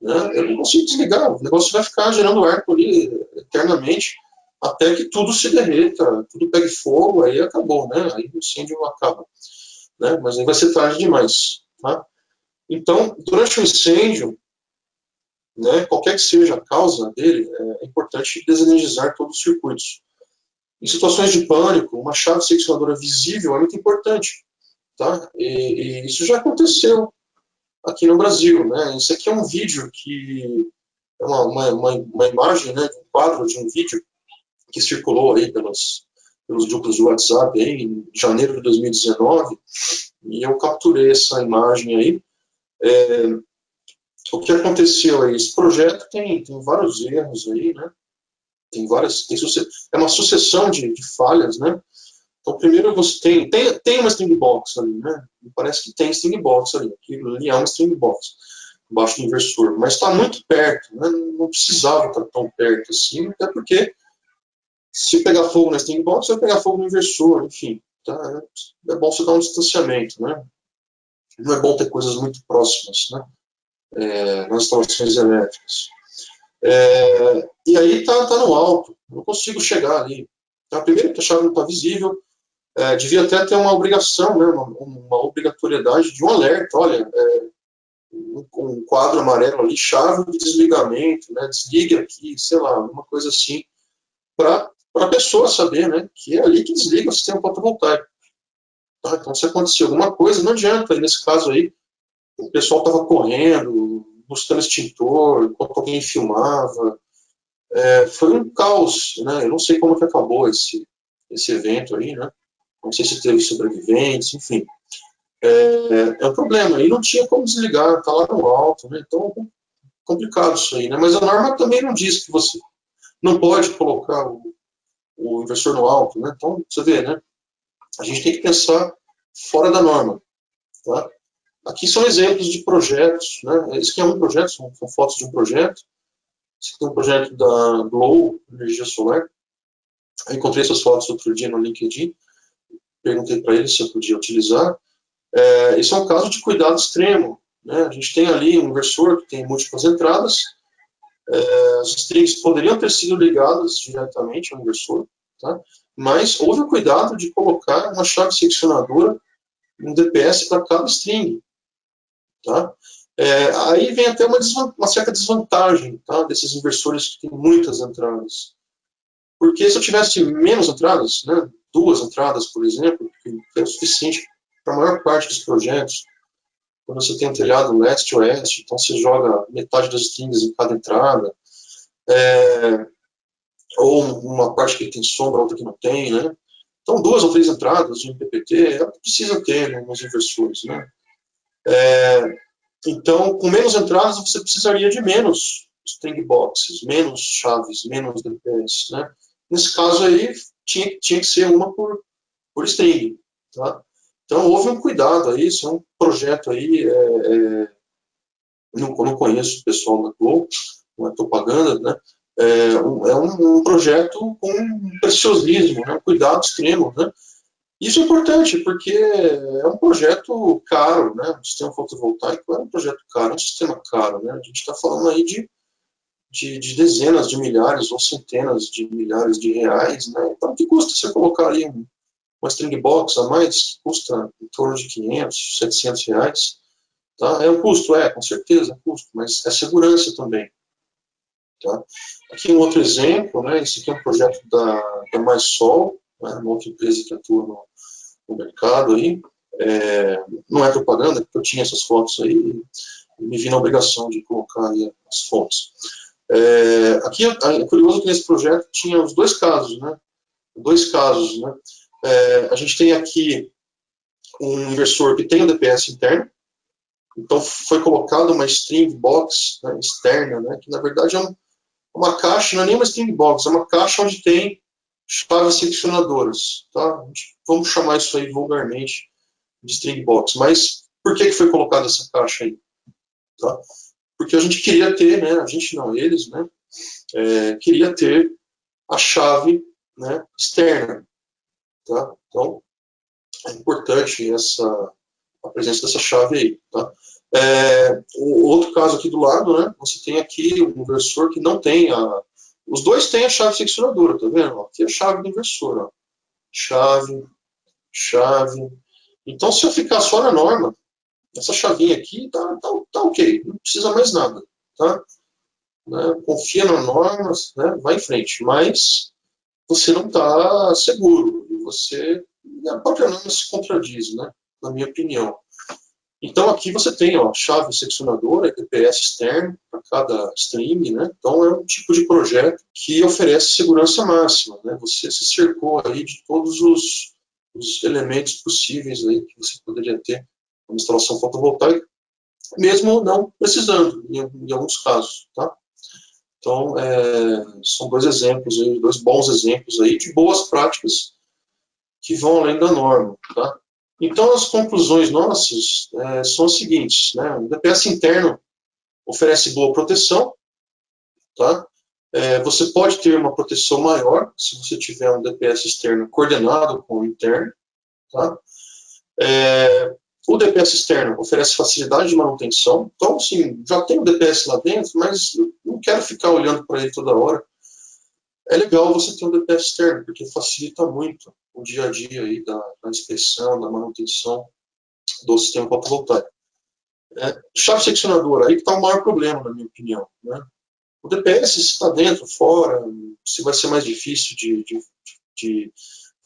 né, eu não consigo desligar. O negócio vai ficar gerando arco ali eternamente, até que tudo se derreta, tudo pegue fogo, aí acabou, né? Aí o incêndio acaba. Né? Mas aí vai ser tarde demais. Tá? Então, durante o incêndio, né, qualquer que seja a causa dele, é importante desenergizar todos os circuitos. Em situações de pânico, uma chave seccionadora visível é muito importante. Tá? E isso já aconteceu aqui no Brasil. Né? Isso aqui é um vídeo que é uma imagem, né, um quadro de um vídeo que circulou aí pelos grupos de WhatsApp aí, em janeiro de 2019, e eu capturei essa imagem aí. O que aconteceu aí? Esse projeto tem vários erros aí, né? É uma sucessão de falhas, né? Então, primeiro você tem uma string box ali, né? Parece que tem string box ali. Aquilo ali é uma string box embaixo do inversor, mas está muito perto, né? Não precisava estar tão perto assim, até porque se pegar fogo na string box, vai pegar fogo no inversor, enfim. Tá? É bom você dar um distanciamento, né? Não é bom ter coisas muito próximas, né? Nas instalações elétricas. E aí tá no alto, não consigo chegar ali. Então, primeiro que a chave não está visível, devia até ter uma obrigação, né, uma obrigatoriedade de um alerta, olha, um quadro amarelo ali, chave de desligamento, né, desligue aqui, sei lá, uma coisa assim, para a pessoa saber, né, que é ali que desliga o sistema fotovoltaico. Tá? Então, se acontecer alguma coisa, não adianta, nesse caso aí, o pessoal estava correndo, buscando extintor, enquanto alguém filmava. Foi um caos, né? Eu não sei como que acabou esse evento aí, né? não sei se teve sobreviventes, enfim. É um problema, e não tinha como desligar, está lá no alto, né? Então, complicado isso aí, né? Mas a norma também não diz que você não pode colocar o inversor no alto, né? Então, você vê, né? A gente tem que pensar fora da norma, tá? Aqui são exemplos de projetos, né? Esse aqui é um projeto, são fotos de um projeto. Esse aqui é um projeto da Glow, energia solar. Eu encontrei essas fotos outro dia no LinkedIn, perguntei para eles se eu podia utilizar. Esse é um caso de cuidado extremo, né? A gente tem ali um inversor que tem múltiplas entradas, as strings poderiam ter sido ligadas diretamente ao inversor, tá? Mas houve o cuidado de colocar uma chave seccionadora, um DPS para cada string, tá? Aí vem até uma certa desvantagem, tá, desses inversores que têm muitas entradas. Porque se eu tivesse menos entradas, né, 2 entradas, por exemplo, que é o suficiente para a maior parte dos projetos, quando você tem um telhado leste-oeste, então você joga metade das strings em cada entrada, ou uma parte que tem sombra, outra que não tem, né? Então, 2 ou 3 entradas de MPPT, ela precisa ter, né, nos inversores, né? Então, com menos entradas, você precisaria de menos string boxes, menos chaves, menos DPS, né? Nesse caso aí, tinha que ser uma por string, tá? Então, houve um cuidado aí, isso é um projeto aí, eu não conheço o pessoal da Globo, não é propaganda, né? É um projeto com um preciosismo, né? Um cuidado extremo, né? Isso é importante, porque é um projeto caro, né? O sistema fotovoltaico é um projeto caro, é um sistema caro, né? A gente está falando aí de dezenas de milhares ou centenas de milhares de reais, né? Então, o que custa você colocar ali uma string box a mais, que custa em torno de 500, 700 reais, tá? É um custo, com certeza, é um custo, mas é segurança também, tá? Aqui um outro exemplo, né? Esse aqui é um projeto da Mais Sol, né? Uma outra empresa que atua no mercado aí. Não é propaganda, porque eu tinha essas fotos aí e me vi na obrigação de colocar aí as fotos. Aqui é curioso que nesse projeto tinha os dois casos, né? A gente tem aqui um inversor que tem o DPS interno, então foi colocada uma string box, né, externa, né, que na verdade é uma caixa, não é nem uma string box, é uma caixa onde tem chaves seccionadoras, tá? Vamos chamar isso aí vulgarmente de string box. Mas por que foi colocada essa caixa aí? Tá? Porque a gente queria ter, né, a gente não, eles, né, queria ter a chave, né, externa. Tá? Então, é importante a presença dessa chave aí. Tá? O outro caso aqui do lado, né, você tem aqui um inversor que não tem os dois têm a chave seccionadora, tá vendo? Aqui é a chave do inversor, ó. Chave. Então, se eu ficar só na norma, essa chavinha aqui tá ok, não precisa mais nada, tá? Né? Confia na norma, né? Vai em frente, mas você não está seguro, a própria norma se contradiz, né? Na minha opinião. Então aqui você tem, ó, chave seccionadora, DPS externo para cada string, né? Então é um tipo de projeto que oferece segurança máxima, né? Você se cercou aí de todos os elementos possíveis aí que você poderia ter uma instalação fotovoltaica, mesmo não precisando, em alguns casos, tá? Então, são dois bons exemplos aí de boas práticas que vão além da norma, tá? Então, as conclusões nossas são as seguintes, né? O DPS interno oferece boa proteção, tá? Você pode ter uma proteção maior se você tiver um DPS externo coordenado com o interno, tá? O DPS externo oferece facilidade de manutenção. Então, assim, já tem o DPS lá dentro, mas não quero ficar olhando para ele toda hora. É legal você ter um DPS externo, porque facilita muito o dia a dia aí da inspeção, da manutenção do sistema fotovoltaico. Chave seccionadora, aí que está o maior problema, na minha opinião, né? O DPS, se está dentro, fora, se vai ser mais difícil de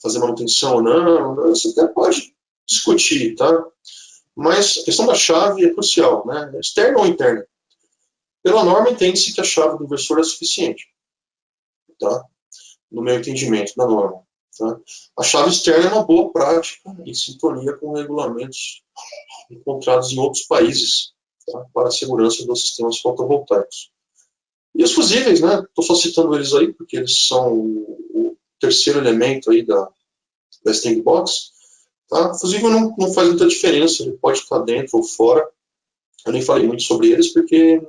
fazer manutenção ou não, você até pode discutir, tá? Mas a questão da chave é crucial, né? Externa ou interna? Pela norma, entende-se que a chave do inversor é suficiente, tá? No meu entendimento da norma. Tá? A chave externa é uma boa prática em sintonia com regulamentos encontrados em outros países, tá? Para a segurança dos sistemas fotovoltaicos. E os fusíveis, né? Estou só citando eles aí porque eles são o terceiro elemento aí da string box. Tá? O fusível não faz muita diferença, ele pode estar dentro ou fora. Eu nem falei muito sobre eles porque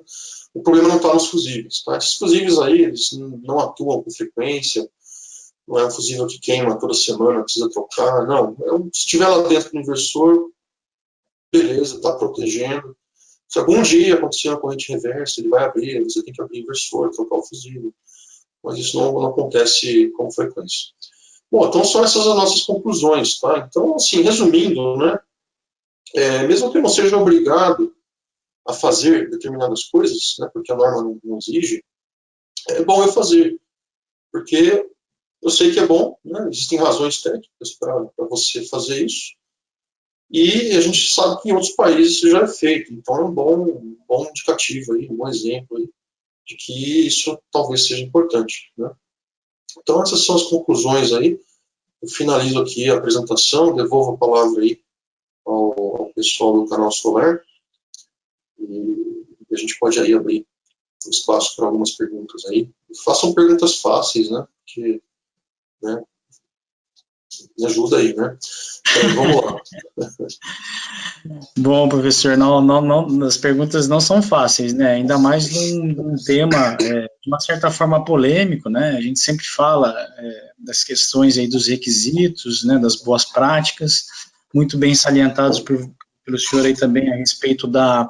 o problema não está nos fusíveis. Tá? Esses fusíveis aí, eles não atuam com frequência, não é um fusível que queima toda semana, precisa trocar, não. Se estiver lá dentro do inversor, beleza, está protegendo. Se algum dia acontecer uma corrente reversa, ele vai abrir, você tem que abrir o inversor, trocar o fusível. Mas isso não acontece com frequência. Bom, então são essas as nossas conclusões, tá? Então, assim, resumindo, né, mesmo que eu não seja obrigado a fazer determinadas coisas, né, porque a norma não exige, é bom eu fazer, porque eu sei que é bom, né, existem razões técnicas para você fazer isso, e a gente sabe que em outros países isso já é feito, então é um bom indicativo, aí, um bom exemplo aí, de que isso talvez seja importante, né? Então essas são as conclusões aí. Eu finalizo aqui a apresentação, devolvo a palavra aí ao pessoal do canal Solar e a gente pode aí abrir espaço para algumas perguntas aí. Façam perguntas fáceis, né? Porque, né, me ajuda aí, né? Então, vamos lá. Bom, professor, as perguntas não são fáceis, né? Ainda mais num tema, de uma certa forma, polêmico, né? A gente sempre fala das questões aí dos requisitos, né? Das boas práticas, muito bem salientados pelo senhor aí também a respeito da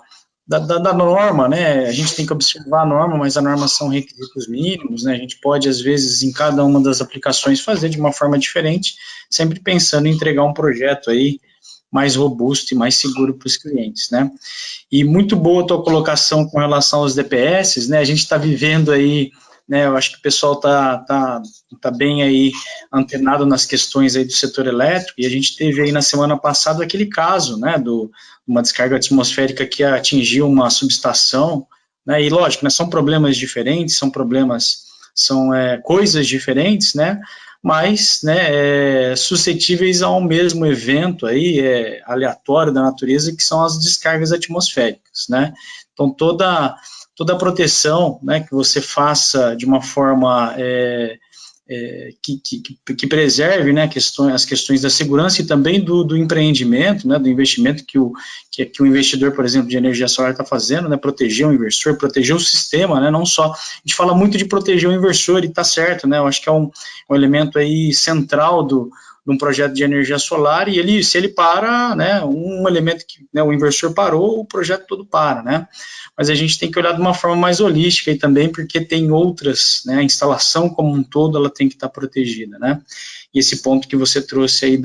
norma, né? A gente tem que observar a norma, mas a norma são requisitos mínimos, né? A gente pode, às vezes, em cada uma das aplicações, fazer de uma forma diferente, sempre pensando em entregar um projeto aí mais robusto e mais seguro para os clientes, né? E muito boa a tua colocação com relação aos DPS, né? A gente está vivendo aí, né? Eu acho que o pessoal tá bem aí antenado nas questões aí do setor elétrico, e a gente teve aí na semana passada aquele caso, né? Uma descarga atmosférica que atingiu uma subestação, né? E lógico, né? São problemas diferentes, são coisas diferentes, né? Mas, né, suscetíveis a um mesmo evento aí, aleatório da natureza, que são as descargas atmosféricas, né? Então, toda a proteção, né, que você faça de uma forma que preserve, né, as questões da segurança e também do empreendimento, né, do investimento que o investidor, por exemplo, de energia solar está fazendo, né, proteger o inversor, proteger o sistema, né, não só, a gente fala muito de proteger o inversor e está certo, né, eu acho que é um elemento aí central de um projeto de energia solar, e se ele para, né, um elemento que, né, o inversor parou, o projeto todo para, né, mas a gente tem que olhar de uma forma mais holística aí também, porque tem outras, né, a instalação como um todo, ela tem que estar protegida, né, e esse ponto que você trouxe aí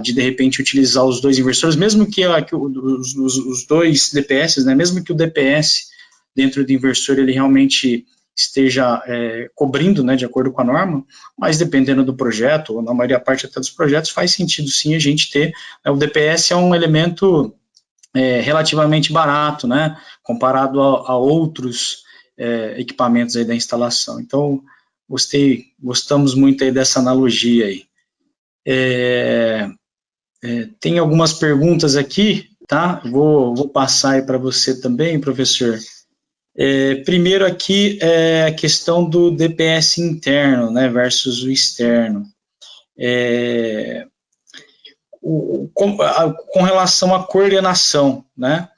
de repente utilizar os dois inversores, mesmo que os dois DPS, né, mesmo que o DPS dentro do inversor ele realmente esteja cobrindo, né, de acordo com a norma, mas dependendo do projeto, ou na maioria parte até dos projetos, faz sentido sim a gente ter, o DPS é um elemento relativamente barato, né, comparado a outros equipamentos aí da instalação. Então, gostamos muito aí dessa analogia aí. Tem algumas perguntas aqui, tá? Vou passar aí para você também, professor. Primeiro aqui é a questão do DPS interno, né, versus o externo. Com relação à coordenação, né,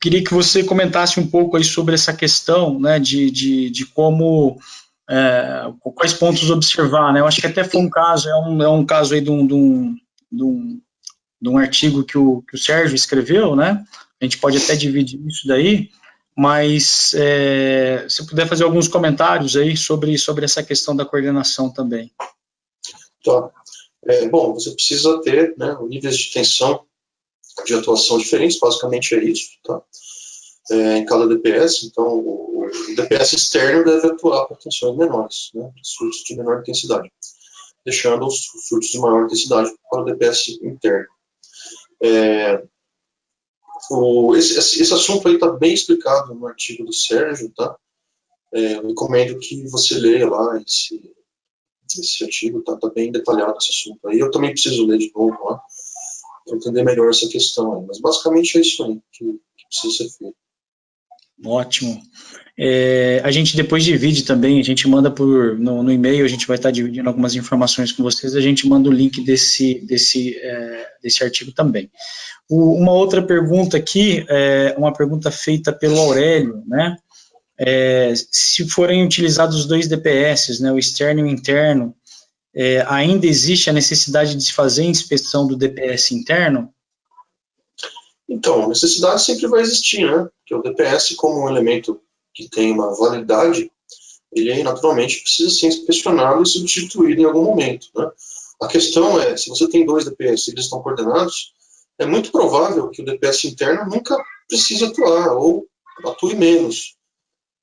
queria que você comentasse um pouco aí sobre essa questão, né, de como, quais pontos observar, né, eu acho que até foi um caso, é um caso aí de um artigo que o Sérgio escreveu, né, a gente pode até dividir isso daí, mas se puder fazer alguns comentários aí sobre essa questão da coordenação também. Tá. Bom, você precisa ter, né, níveis de tensão de atuação diferentes, basicamente é isso, tá? Em cada DPS, então o DPS externo deve atuar com tensões menores, né, surtos de menor intensidade, deixando os surtos de maior intensidade para o DPS interno. Esse assunto aí está bem explicado no artigo do Sérgio, tá? eu recomendo que você leia lá esse artigo, tá bem detalhado esse assunto aí. Eu também preciso ler de novo lá, para entender melhor essa questão aí. Mas basicamente é isso aí que precisa ser feito. Ótimo. A gente depois divide também, a gente manda no e-mail, a gente vai estar dividindo algumas informações com vocês, a gente manda o link desse artigo também. Uma outra pergunta aqui, uma pergunta feita pelo Aurélio, né? Se forem utilizados os dois DPS, né, o externo e o interno, ainda existe a necessidade de se fazer a inspeção do DPS interno? Então, a necessidade sempre vai existir, né? Porque o DPS, como um elemento que tem uma validade, ele aí, naturalmente precisa ser inspecionado e substituído em algum momento, né? A questão é, se você tem dois DPS e eles estão coordenados, é muito provável que o DPS interno nunca precise atuar, ou atue menos.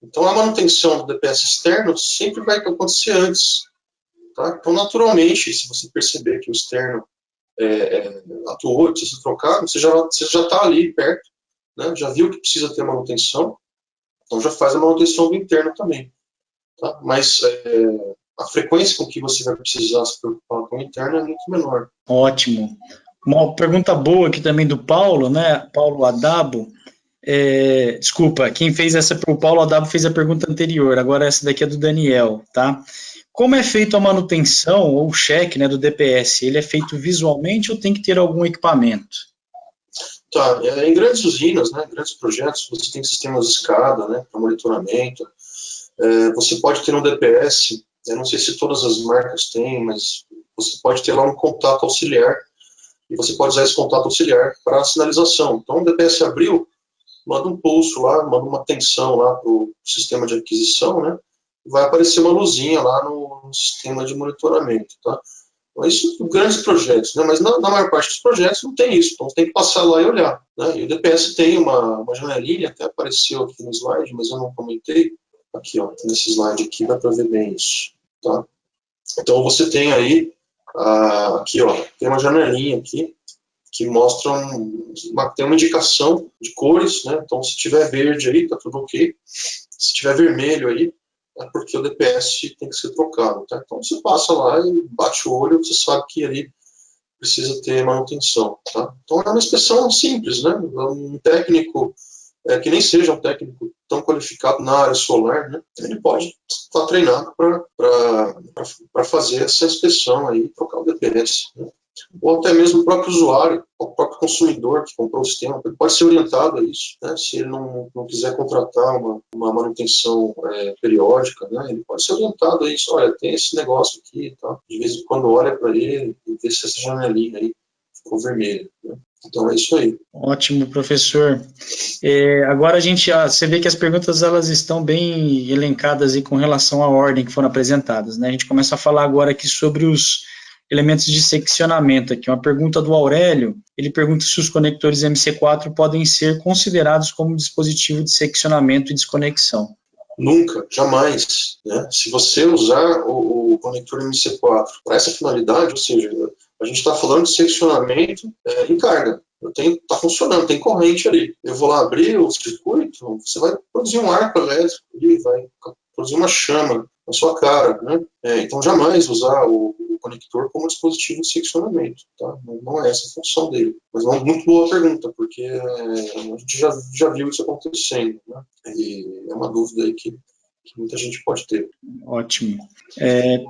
Então, a manutenção do DPS externo sempre vai acontecer antes, tá? Então, naturalmente, se você perceber que o externo atuou, precisa ser trocado, você já está ali perto, né? Já viu que precisa ter manutenção, então já faz a manutenção do interno também. Tá? Mas a frequência com que você vai precisar se preocupar com o interno é muito menor. Ótimo. Uma pergunta boa aqui também do Paulo, né? Paulo Adabo. Desculpa, quem fez o Paulo Adabo fez a pergunta anterior, agora essa daqui é do Daniel, tá? Como é feito a manutenção ou o check, né, do DPS? Ele é feito visualmente ou tem que ter algum equipamento? Tá, em grandes usinas, né, grandes projetos, você tem sistemas de escada, né, para monitoramento. Você pode ter um DPS, eu não sei se todas as marcas têm, mas você pode ter lá um contato auxiliar, e você pode usar esse contato auxiliar para sinalização. Então, o DPS abriu, manda um pulso lá, manda uma tensão lá para o sistema de aquisição, né, e vai aparecer uma luzinha lá no sistema de monitoramento, tá? Então, isso em grandes projetos, né, mas na maior parte dos projetos não tem isso, então você tem que passar lá e olhar, né, e o DPS tem uma janelinha, até apareceu aqui no slide, mas eu não comentei, aqui, ó, nesse slide aqui, dá para ver bem isso, tá? Então, você tem aí, aqui, ó, tem uma janelinha aqui, que mostra tem uma indicação de cores, né? Então, se tiver verde aí, tá tudo ok. Se tiver vermelho aí, é porque o DPS tem que ser trocado, tá? Então, você passa lá e bate o olho, você sabe que ali precisa ter manutenção, tá? Então, é uma inspeção simples, né? Um técnico que nem seja um técnico tão qualificado na área solar, né, ele pode estar treinado para fazer essa inspeção aí, trocar o DPS, né? Ou até mesmo o próprio usuário, o próprio consumidor que comprou o sistema, ele pode ser orientado a isso, né? Se ele não quiser contratar uma manutenção periódica, né, ele pode ser orientado a isso. Olha, tem esse negócio aqui, tá? De vez em quando olha para ele e vê se essa janelinha aí ficou vermelha, né? Então é isso aí. Ótimo, professor. Agora você vê que as perguntas elas estão bem elencadas aí com relação à ordem que foram apresentadas, né? A gente começa a falar agora aqui sobre os elementos de seccionamento aqui. Uma pergunta do Aurélio, ele pergunta se os conectores MC4 podem ser considerados como dispositivo de seccionamento e desconexão. Nunca, jamais, né? Se você usar o conector MC4 para essa finalidade, ou seja, a gente está falando de seccionamento em carga. Está funcionando, tem corrente ali. Eu vou lá abrir o circuito, você vai produzir um arco elétrico ali, vai produzir uma chama na sua cara, né? Então, jamais usar o conector como dispositivo de seccionamento, tá? Não é essa a função dele. Mas é uma muito boa pergunta, porque a gente já viu isso acontecendo, né? E é uma dúvida aí que muita gente pode ter. Ótimo.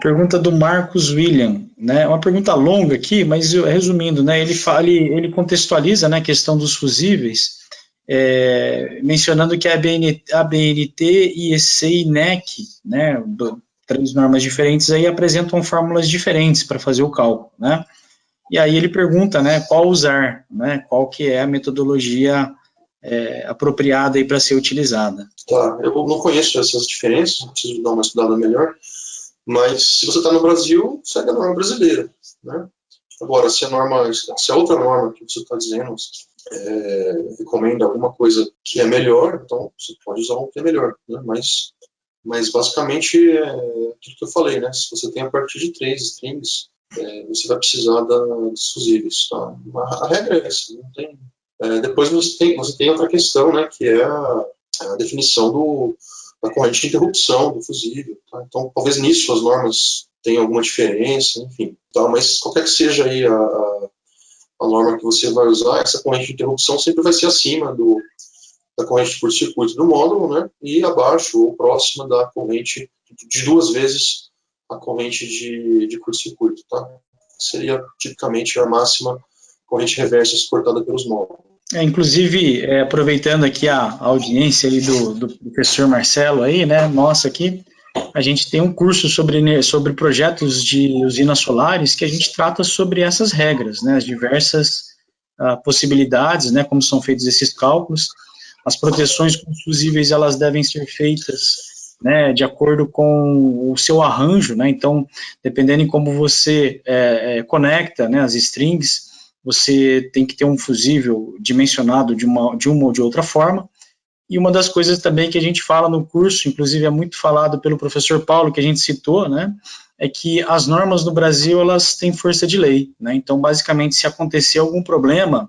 Pergunta do Marcos William, né? Uma pergunta longa aqui, mas resumindo, né? Ele contextualiza, né, a questão dos fusíveis, mencionando que a ABNT, IEC e NEC, né, três normas diferentes, aí apresentam fórmulas diferentes para fazer o cálculo, né? E aí ele pergunta, né, qual usar, né? Qual que é a metodologia apropriada aí para ser utilizada. Tá, eu não conheço essas diferenças, preciso dar uma estudada melhor, mas se você está no Brasil, segue a norma brasileira, né? Agora, se a outra norma que você está dizendo recomenda alguma coisa que é melhor, então você pode usar o que é melhor, né? Mas basicamente é aquilo que eu falei, né? Se você tem a partir de 3 strings, você vai precisar dos fusíveis, tá? A regra é essa, não tem... Depois você tem outra questão, né, que é a definição da corrente de interrupção do fusível. Tá? Então, talvez nisso as normas tenham alguma diferença, enfim. Tá? Mas qualquer que seja aí a norma que você vai usar, essa corrente de interrupção sempre vai ser acima da corrente de curto-circuito do módulo, né? E abaixo ou próxima da corrente de 2 vezes a corrente de curto-circuito. Tá? Seria tipicamente a máxima corrente reversa suportada pelos módulos. Inclusive, aproveitando aqui a audiência aí do professor Marcelo aí, né, nossa aqui, a gente tem um curso sobre projetos de usinas solares que a gente trata sobre essas regras, né, as diversas possibilidades, né, como são feitos esses cálculos. As proteções com fusíveis, elas devem ser feitas, né, de acordo com o seu arranjo, né, então, dependendo em como você conecta, né, as strings, você tem que ter um fusível dimensionado de uma ou de outra forma. E uma das coisas também que a gente fala no curso, inclusive é muito falado pelo professor Paulo, que a gente citou, né, é que as normas no Brasil, elas têm força de lei, né, então, basicamente, se acontecer algum problema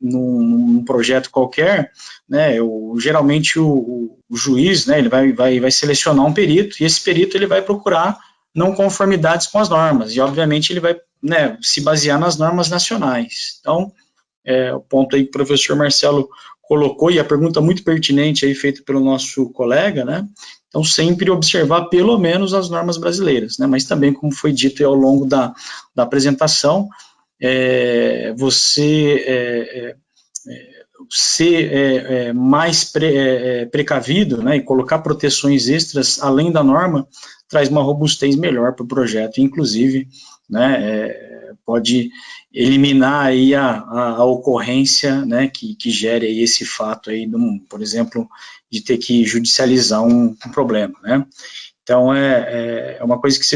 num projeto qualquer, né, geralmente o juiz, né, ele vai selecionar um perito, e esse perito ele vai procurar não conformidades com as normas, e obviamente ele vai, né, se basear nas normas nacionais. Então, o ponto aí que o professor Marcelo colocou, e a pergunta muito pertinente aí feita pelo nosso colega, né, então sempre observar pelo menos as normas brasileiras, né, mas também, como foi dito ao longo da apresentação, você ser mais precavido, né, e colocar proteções extras além da norma, traz uma robustez melhor para o projeto, inclusive, né, pode eliminar aí a ocorrência, né, que gere aí esse fato aí, por exemplo, de ter que judicializar um problema, né. Então, é uma coisa que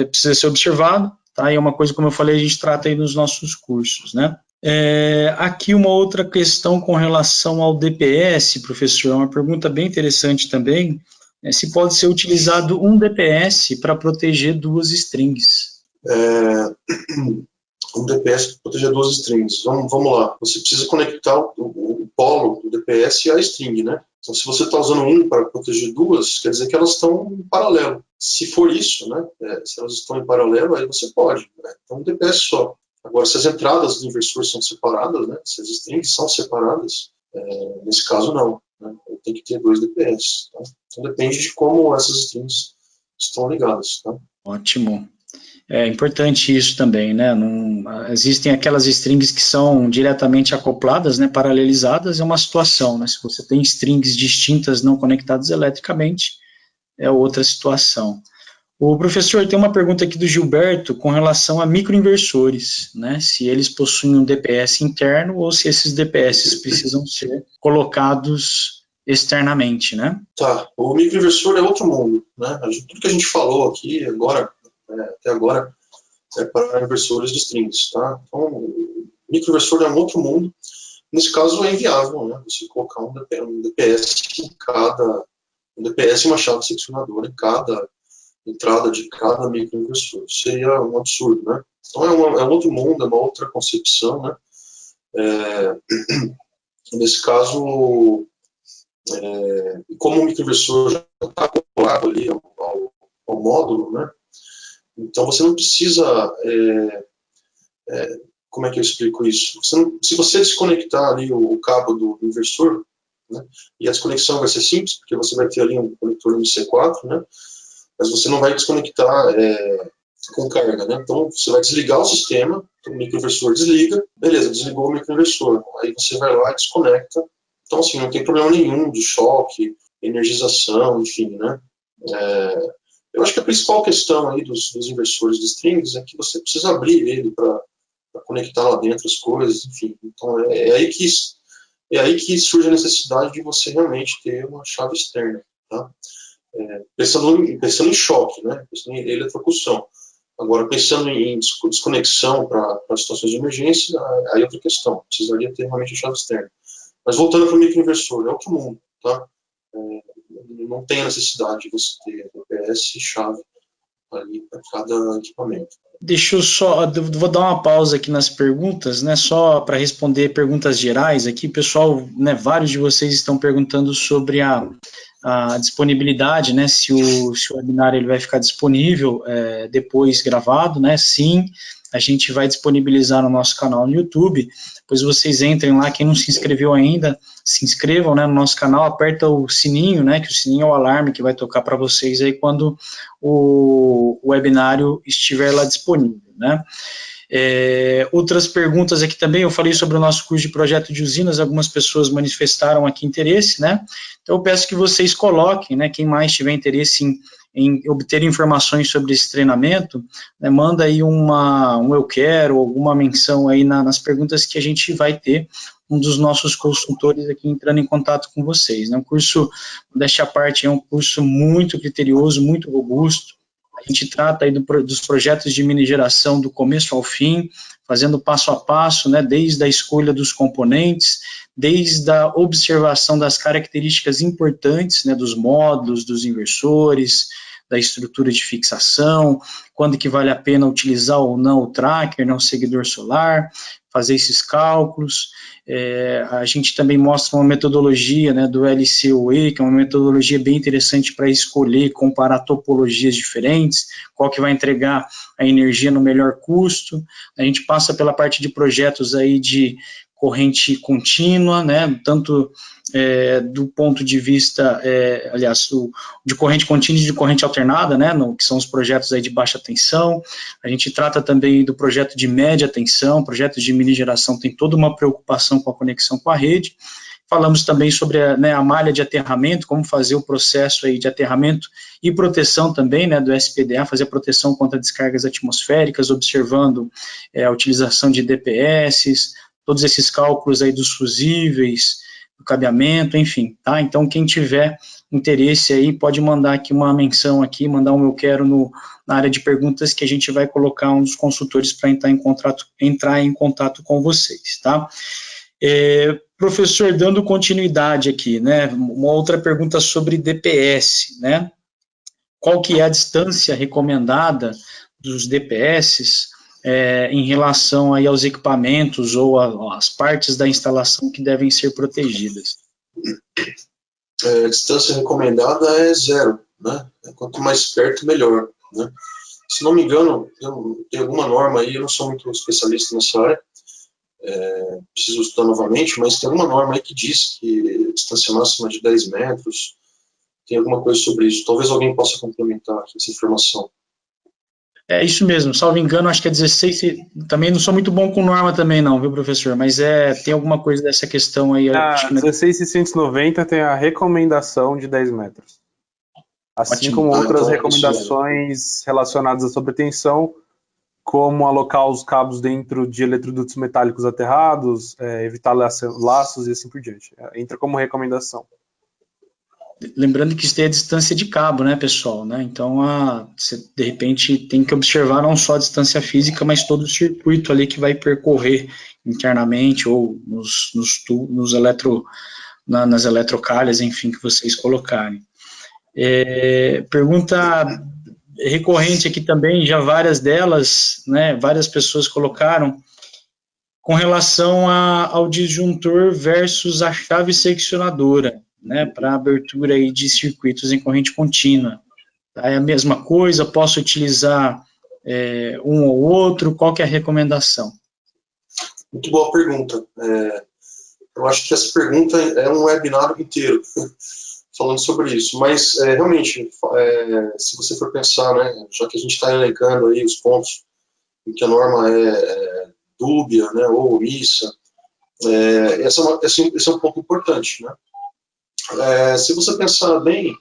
precisa ser observado, tá? E é uma coisa, como eu falei, a gente trata aí nos nossos cursos, né? Aqui uma outra questão com relação ao DPS, professor, é uma pergunta bem interessante também, se pode ser utilizado um DPS para proteger 2 strings. Um DPS para proteger 2 strings. Vamos lá. Você precisa conectar o polo do DPS à string, né? Então, se você está usando um para proteger 2, quer dizer que elas estão em paralelo. Se for isso, né? Se elas estão em paralelo, aí você pode. Né? Então, um DPS só. Agora, se as entradas do inversor são separadas, né? Se as strings são separadas, nesse caso não. Né? Tem que ter 2 DPS. Tá? Então, depende de como essas strings estão ligadas. Tá? Ótimo. É importante isso também, né? Existem aquelas strings que são diretamente acopladas, né, paralelizadas, é uma situação, né? Se você tem strings distintas não conectadas eletricamente, é outra situação. O professor, tem uma pergunta aqui do Gilberto com relação a microinversores, né? Se eles possuem um DPS interno ou se esses DPS precisam ser colocados externamente, né? Tá, o microinversor é outro mundo, né? Tudo que a gente falou aqui agora, até agora, é para inversores de strings, tá? Então, o microinversor é um outro mundo. Nesse caso, é inviável, né? Você colocar um DPS em cada... um DPS e uma chave seccionadora em cada entrada de cada microinversor. Seria um absurdo, né? Então, é um outro mundo, é uma outra concepção, né? Nesse caso, como o microinversor já está acoplado ali ao módulo, né? Então, você não precisa... como é que eu explico isso? Se você desconectar ali o cabo do inversor, né, e a desconexão vai ser simples, porque você vai ter ali um conector MC4, né, mas você não vai desconectar com carga, né? Então, você vai desligar o sistema, o microinversor desliga, beleza, desligou o microinversor, aí você vai lá e desconecta. Então, assim, não tem problema nenhum de choque, energização, enfim, né? Eu acho que a principal questão aí dos inversores de strings é que você precisa abrir ele para conectar lá dentro as coisas, enfim. Então, é aí que surge a necessidade de você realmente ter uma chave externa, tá? Pensando em choque, né? Pensando em eletrocução. Agora, pensando em desconexão para situações de emergência, aí é outra questão. Precisaria ter realmente a chave externa. Mas voltando para o microinversor, é outro mundo, tá? Não tem a necessidade de você ter DPS e chave ali para cada equipamento. Deixa eu só, vou dar uma pausa aqui nas perguntas, né, só para responder perguntas gerais aqui, pessoal, né, vários de vocês estão perguntando sobre a disponibilidade, né, se o webinar ele vai ficar disponível depois gravado, né, sim, a gente vai disponibilizar no nosso canal no YouTube, depois vocês entrem lá, quem não se inscreveu ainda, se inscrevam, né, no nosso canal, aperta o sininho, né, que o sininho é o alarme que vai tocar para vocês aí quando o webinário estiver lá disponível, né. Outras perguntas aqui também, eu falei sobre o nosso curso de projeto de usinas, algumas pessoas manifestaram aqui interesse, né, então eu peço que vocês coloquem, né, quem mais tiver interesse em obter informações sobre esse treinamento, né, manda aí um eu quero, alguma menção aí nas perguntas que a gente vai ter, um dos nossos consultores aqui entrando em contato com vocês, né, um curso, desta parte, é um curso muito criterioso, muito robusto, a gente trata aí dos projetos de mini geração do começo ao fim, fazendo passo a passo, né, desde a escolha dos componentes, desde a observação das características importantes, né, dos módulos, dos inversores, da estrutura de fixação, quando que vale a pena utilizar ou não o tracker, né, o seguidor solar, fazer esses cálculos. A gente também mostra uma metodologia, né, do LCOE, que é uma metodologia bem interessante para escolher, comparar topologias diferentes, qual que vai entregar a energia no melhor custo. A gente passa pela parte de projetos aí de corrente contínua, né, tanto do ponto de vista, aliás, de corrente contínua e de corrente alternada, né, que são os projetos aí de baixa tensão. A gente trata também do projeto de média tensão, projetos de mini geração tem toda uma preocupação com a conexão com a rede. Falamos também sobre a malha de aterramento, como fazer o processo aí de aterramento e proteção também, né, do SPDA, fazer a proteção contra descargas atmosféricas, observando a utilização de DPS, todos esses cálculos aí dos fusíveis, do cabeamento, enfim, tá? Então, quem tiver interesse aí, pode mandar aqui uma menção aqui, mandar um eu quero na área de perguntas, que a gente vai colocar um dos consultores para entrar em contato com vocês, tá? Professor, dando continuidade aqui, né, uma outra pergunta sobre DPS, né, qual que é a distância recomendada dos DPS em relação aí aos equipamentos ou às partes da instalação que devem ser protegidas? A distância recomendada é 0, né? Quanto mais perto, melhor, né? Se não me engano, tem alguma norma aí, eu não sou muito especialista nessa área, preciso estudar novamente, mas tem alguma norma aí que diz que a distância máxima é de 10 metros, tem alguma coisa sobre isso. Talvez alguém possa complementar essa informação. É isso mesmo, salvo engano, acho que é 16, também não sou muito bom com norma também não, viu, professor, mas tem alguma coisa dessa questão aí. A 16690 tem a recomendação de 10 metros. Assim Ótimo. como outras recomendações relacionadas à sobretensão, como alocar os cabos dentro de eletrodutos metálicos aterrados, evitar laços e assim por diante. Entra como recomendação. Lembrando que isso tem a distância de cabo, né, pessoal, né? Então, você, de repente, tem que observar não só a distância física, mas todo o circuito ali que vai percorrer internamente ou nas eletrocalhas, enfim, que vocês colocarem. Pergunta recorrente aqui também, já várias delas, né, várias pessoas colocaram, com relação ao disjuntor versus a chave seccionadora, né, para abertura aí de circuitos em corrente contínua. É a mesma coisa, posso utilizar um ou outro, qual que é a recomendação? Muito boa pergunta. Eu acho que essa pergunta é um webinar inteiro falando sobre isso, mas realmente, se você for pensar, né, já que a gente está elencando aí os pontos em que a norma é dúbia, né, ou omissa, esse é um ponto importante, né? Se você pensar bem,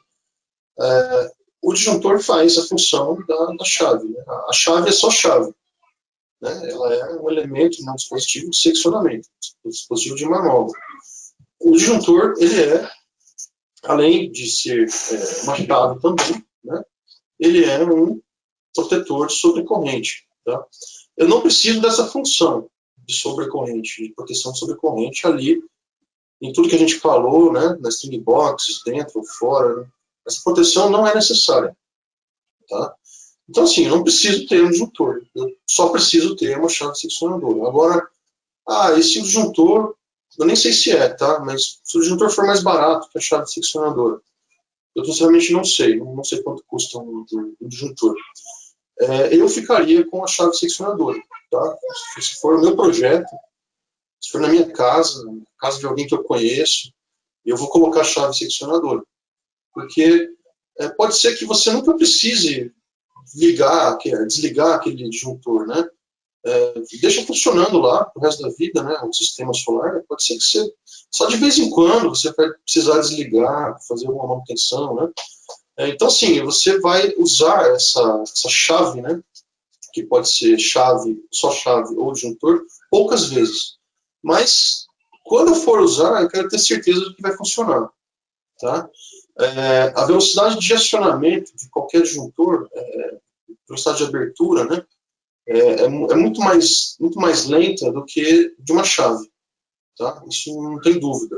o disjuntor faz a função da chave, né? A chave é só chave, né? Ela é um elemento no dispositivo de seccionamento, um dispositivo de manobra. O disjuntor, ele além de ser uma chave também, né, ele é um protetor de sobrecorrente. Tá? Eu não preciso dessa função de sobrecorrente, de proteção de sobrecorrente ali, em tudo que a gente falou, né, na string box, dentro ou fora, né, essa proteção não é necessária. Tá? Então, assim, eu não preciso ter um disjuntor, eu só preciso ter uma chave seccionadora. Agora, esse disjuntor, eu nem sei se é, tá? Mas se o disjuntor for mais barato que a chave seccionadora, eu sinceramente não sei quanto custa um disjuntor. Eu ficaria com a chave seccionadora, tá? Se for o meu projeto, se for na minha casa, na casa de alguém que eu conheço, eu vou colocar a chave seccionadora. Porque pode ser que você nunca precise desligar aquele disjuntor, né? Deixa funcionando lá o resto da vida, né? O sistema solar. Pode ser que você, só de vez em quando, você vai precisar desligar, fazer uma manutenção, né? Então, sim, você vai usar essa chave, né? Que pode ser só chave ou disjuntor, poucas vezes. Mas, quando eu for usar, eu quero ter certeza de que vai funcionar, tá? A velocidade de acionamento de qualquer disjuntor, velocidade de abertura, né? É muito mais lenta do que de uma chave, tá? Isso não tem dúvida.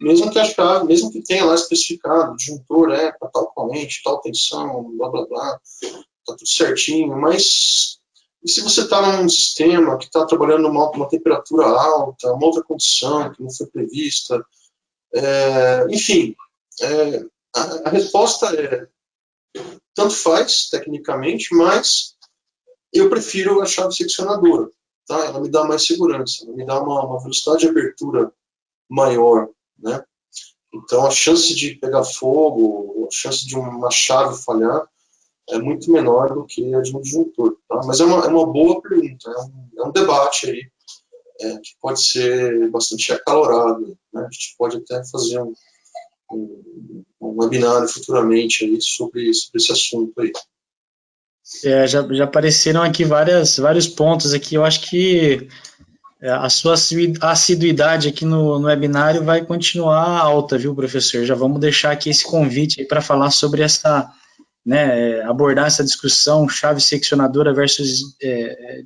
Mesmo que a chave, mesmo que tenha lá especificado, o disjuntor para tal corrente, tal tensão, blá blá blá, tá tudo certinho, mas e se você está num sistema que está trabalhando numa temperatura alta, uma outra condição que não foi prevista, enfim, a resposta é tanto faz, tecnicamente, mas eu prefiro a chave seccionadora, tá? Ela me dá mais segurança, ela me dá uma velocidade de abertura maior, né? Então a chance de pegar fogo, a chance de uma chave falhar é muito menor do que a de um disjuntor, tá? Mas é uma boa pergunta, é um debate aí que pode ser bastante acalorado, né? A gente pode até fazer um webinar futuramente aí sobre esse assunto aí. Já apareceram aqui vários pontos aqui. Eu acho que a sua assiduidade aqui no webinário vai continuar alta, viu, professor? Já vamos deixar aqui esse convite para falar sobre essa, né, abordar essa discussão chave seccionadora versus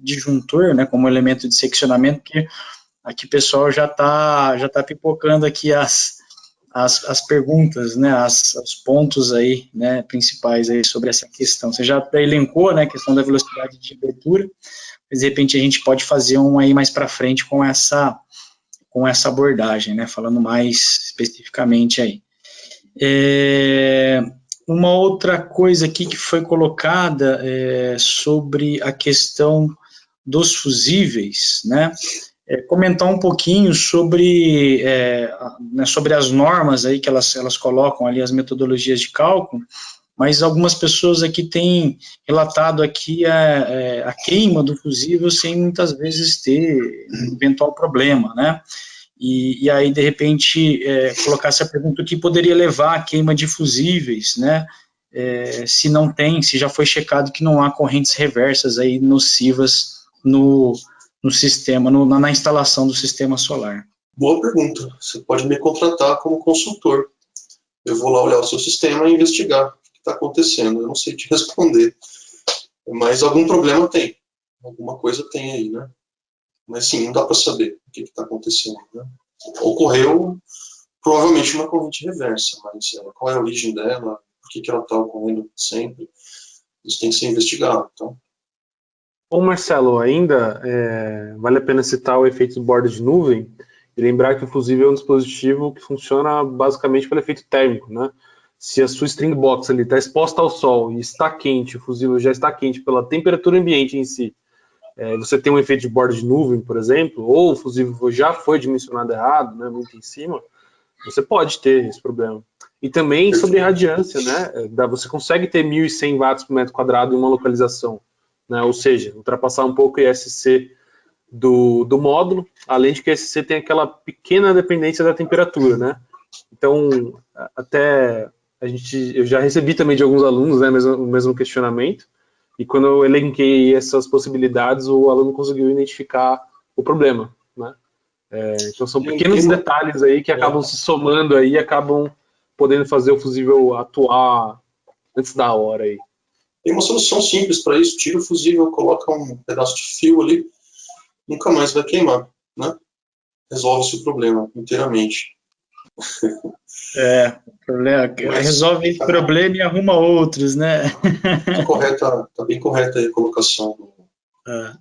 disjuntor, né, como elemento de seccionamento, porque aqui o pessoal já tá pipocando aqui as perguntas, né, os pontos aí, né, principais aí sobre essa questão. Você já elencou, né, a questão da velocidade de abertura, mas de repente a gente pode fazer um aí mais para frente com essa abordagem, né, falando mais especificamente aí. Uma outra coisa aqui que foi colocada sobre a questão dos fusíveis, né, comentar um pouquinho sobre as normas aí que elas colocam ali, as metodologias de cálculo, mas algumas pessoas aqui têm relatado aqui a queima do fusível sem muitas vezes ter um eventual problema, né? E aí, de repente, colocar essa pergunta: o que poderia levar à queima de fusíveis, né? Se já foi checado que não há correntes reversas aí nocivas no sistema, na instalação do sistema solar. Boa pergunta. Você pode me contratar como consultor. Eu vou lá olhar o seu sistema e investigar o que está acontecendo. Eu não sei te responder, mas algum problema tem. Alguma coisa tem aí, né? Mas sim, não dá para saber o que está acontecendo, né? Ocorreu provavelmente uma corrente reversa, mas qual é a origem dela, por que ela está ocorrendo sempre, isso tem que ser investigado, tá? Bom, Marcelo, ainda vale a pena citar o efeito de borda de nuvem e lembrar que o fusível é um dispositivo que funciona basicamente pelo efeito térmico, né? Se a sua string box ali está exposta ao sol e está quente, o fusível já está quente pela temperatura ambiente em si, você tem um efeito de borda de nuvem, por exemplo, ou o fusível já foi dimensionado errado, né, muito em cima, você pode ter esse problema. E também sobre radiância, né? Você consegue ter 1.100 watts por metro quadrado em uma localização, né? Ou seja, ultrapassar um pouco o ISC do módulo, além de que o ISC tem aquela pequena dependência da temperatura, né? Então, até eu já recebi também de alguns alunos, né, o mesmo questionamento, e quando eu elenquei essas possibilidades, o aluno conseguiu identificar o problema, né? Então são pequenos detalhes aí que acabam se somando aí e acabam podendo fazer o fusível atuar antes da hora aí. Tem uma solução simples para isso: tira o fusível, coloca um pedaço de fio ali, nunca mais vai queimar, né? Resolve-se o problema inteiramente. Resolve esse problema e arruma outros, né? Tá bem correta a colocação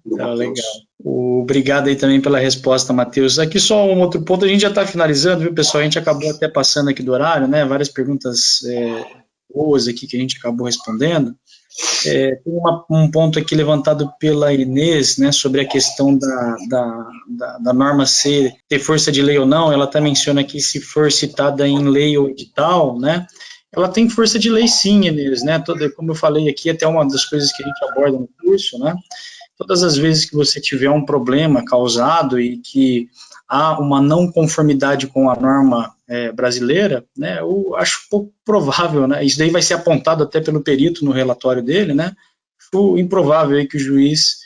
do Matheus. Legal. Obrigado aí também pela resposta, Matheus. Aqui só um outro ponto, a gente já está finalizando, viu, pessoal? A gente acabou até passando aqui do horário, né? Várias perguntas boas aqui que a gente acabou respondendo. Tem um ponto aqui levantado pela Inês, né, sobre a questão da norma ter força de lei ou não. Ela até menciona aqui se for citada em lei ou edital, né? Ela tem força de lei sim, Inês, né? Como eu falei aqui, até uma das coisas que a gente aborda no curso, né? Todas as vezes que você tiver um problema causado e que há uma não conformidade com a norma brasileira, né, eu acho pouco provável, né, isso daí vai ser apontado até pelo perito no relatório dele, né, acho improvável aí que o juiz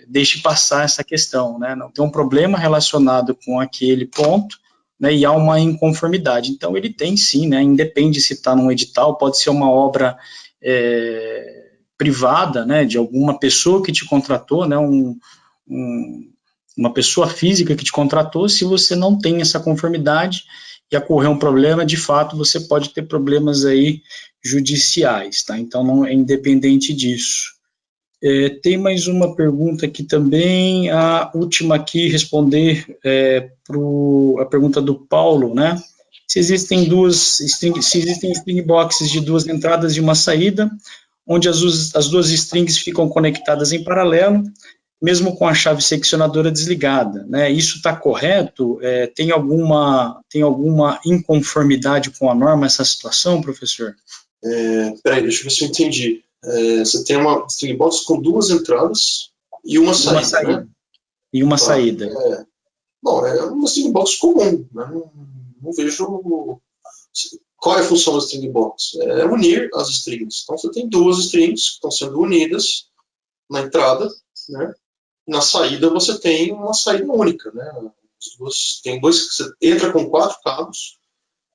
deixe passar essa questão, né, não tem um problema relacionado com aquele ponto, né, e há uma inconformidade, então ele tem sim, né, independe se está num edital, pode ser uma obra privada, né, de alguma pessoa que te contratou, né, uma pessoa física que te contratou, se você não tem essa conformidade e ocorrer um problema, de fato, você pode ter problemas aí judiciais, tá? Então, não é independente disso. Tem mais uma pergunta aqui também, a última aqui, responder a pergunta do Paulo, né? Se existem string boxes de 2 entradas e uma saída, onde as 2 strings ficam conectadas em paralelo, mesmo com a chave seccionadora desligada, né? Isso está correto? Tem alguma inconformidade com a norma essa situação, professor? Peraí, deixa eu ver se eu entendi. Você tem uma string box com 2 entradas e uma saída, né? E uma saída. Bom, é uma string box comum, né? Não vejo... Qual é a função da string box? É unir as strings. Então, você tem 2 strings que estão sendo unidas na entrada, né? Na saída, você tem uma saída única, né? Você entra com 4 cabos,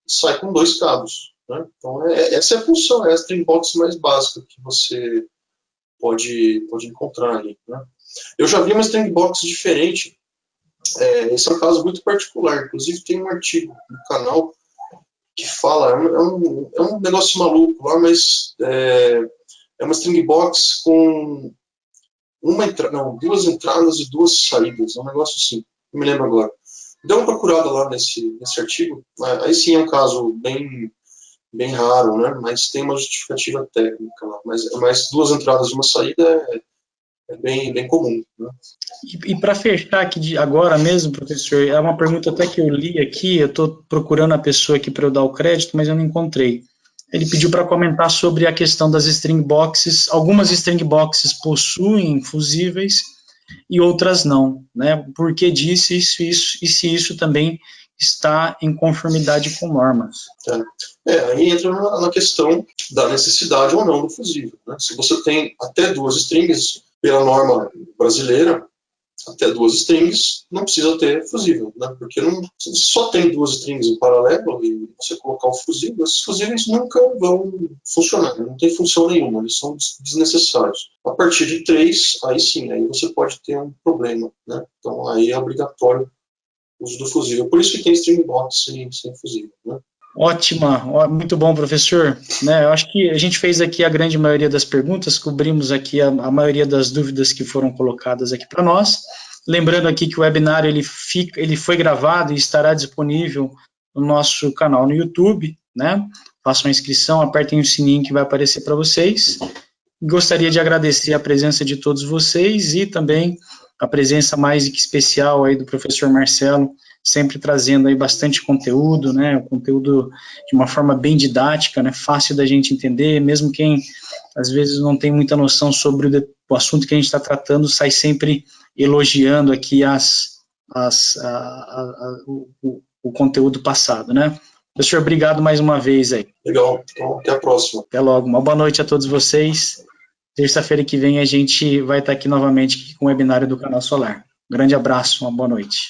sai com 2 cabos, né? Então, essa é a função, é a string box mais básica que você pode encontrar ali, né? Eu já vi uma string box diferente, esse é um caso muito particular, inclusive tem um artigo no canal que fala, é um negócio maluco lá, mas é uma string box com 2 entradas e 2 saídas, é um negócio assim, não me lembro agora. Dê uma procurada lá nesse artigo, aí sim é um caso bem raro, né, mas tem uma justificativa técnica lá, mas 2 entradas e uma saída é bem comum, né. E para fechar aqui agora mesmo, professor, é uma pergunta até que eu li aqui, eu estou procurando a pessoa aqui para eu dar o crédito, mas eu não encontrei. Ele pediu para comentar sobre a questão das string boxes. Algumas string boxes possuem fusíveis e outras não, né? Por que disso, isso, e se isso também está em conformidade com normas? Aí entra na questão da necessidade ou não do fusível, né? Se você tem até 2 strings, pela norma brasileira, até 2 strings, não precisa ter fusível, né? Porque se só tem 2 strings em paralelo e você colocar o fusível, esses fusíveis nunca vão funcionar, não tem função nenhuma, eles são desnecessários. A partir de 3, aí sim, aí você pode ter um problema, né? Então aí é obrigatório o uso do fusível. Por isso que tem string box sem fusível, né? Ótima, muito bom, professor. Né, eu acho que a gente fez aqui a grande maioria das perguntas, cobrimos aqui a maioria das dúvidas que foram colocadas aqui para nós. Lembrando aqui que o webinar ele foi gravado e estará disponível no nosso canal no YouTube, né? Façam a inscrição, apertem o sininho que vai aparecer para vocês. Gostaria de agradecer a presença de todos vocês e também a presença mais que especial aí do professor Marcelo, sempre trazendo aí bastante conteúdo, né, o conteúdo de uma forma bem didática, né, fácil da gente entender, mesmo quem às vezes não tem muita noção sobre o assunto que a gente está tratando, sai sempre elogiando aqui o conteúdo passado, né. Professor, obrigado mais uma vez aí. Legal, então até a próxima. Até logo, uma boa noite a todos vocês. Terça-feira que vem a gente vai estar aqui novamente com o webinário do Canal Solar. Um grande abraço, uma boa noite.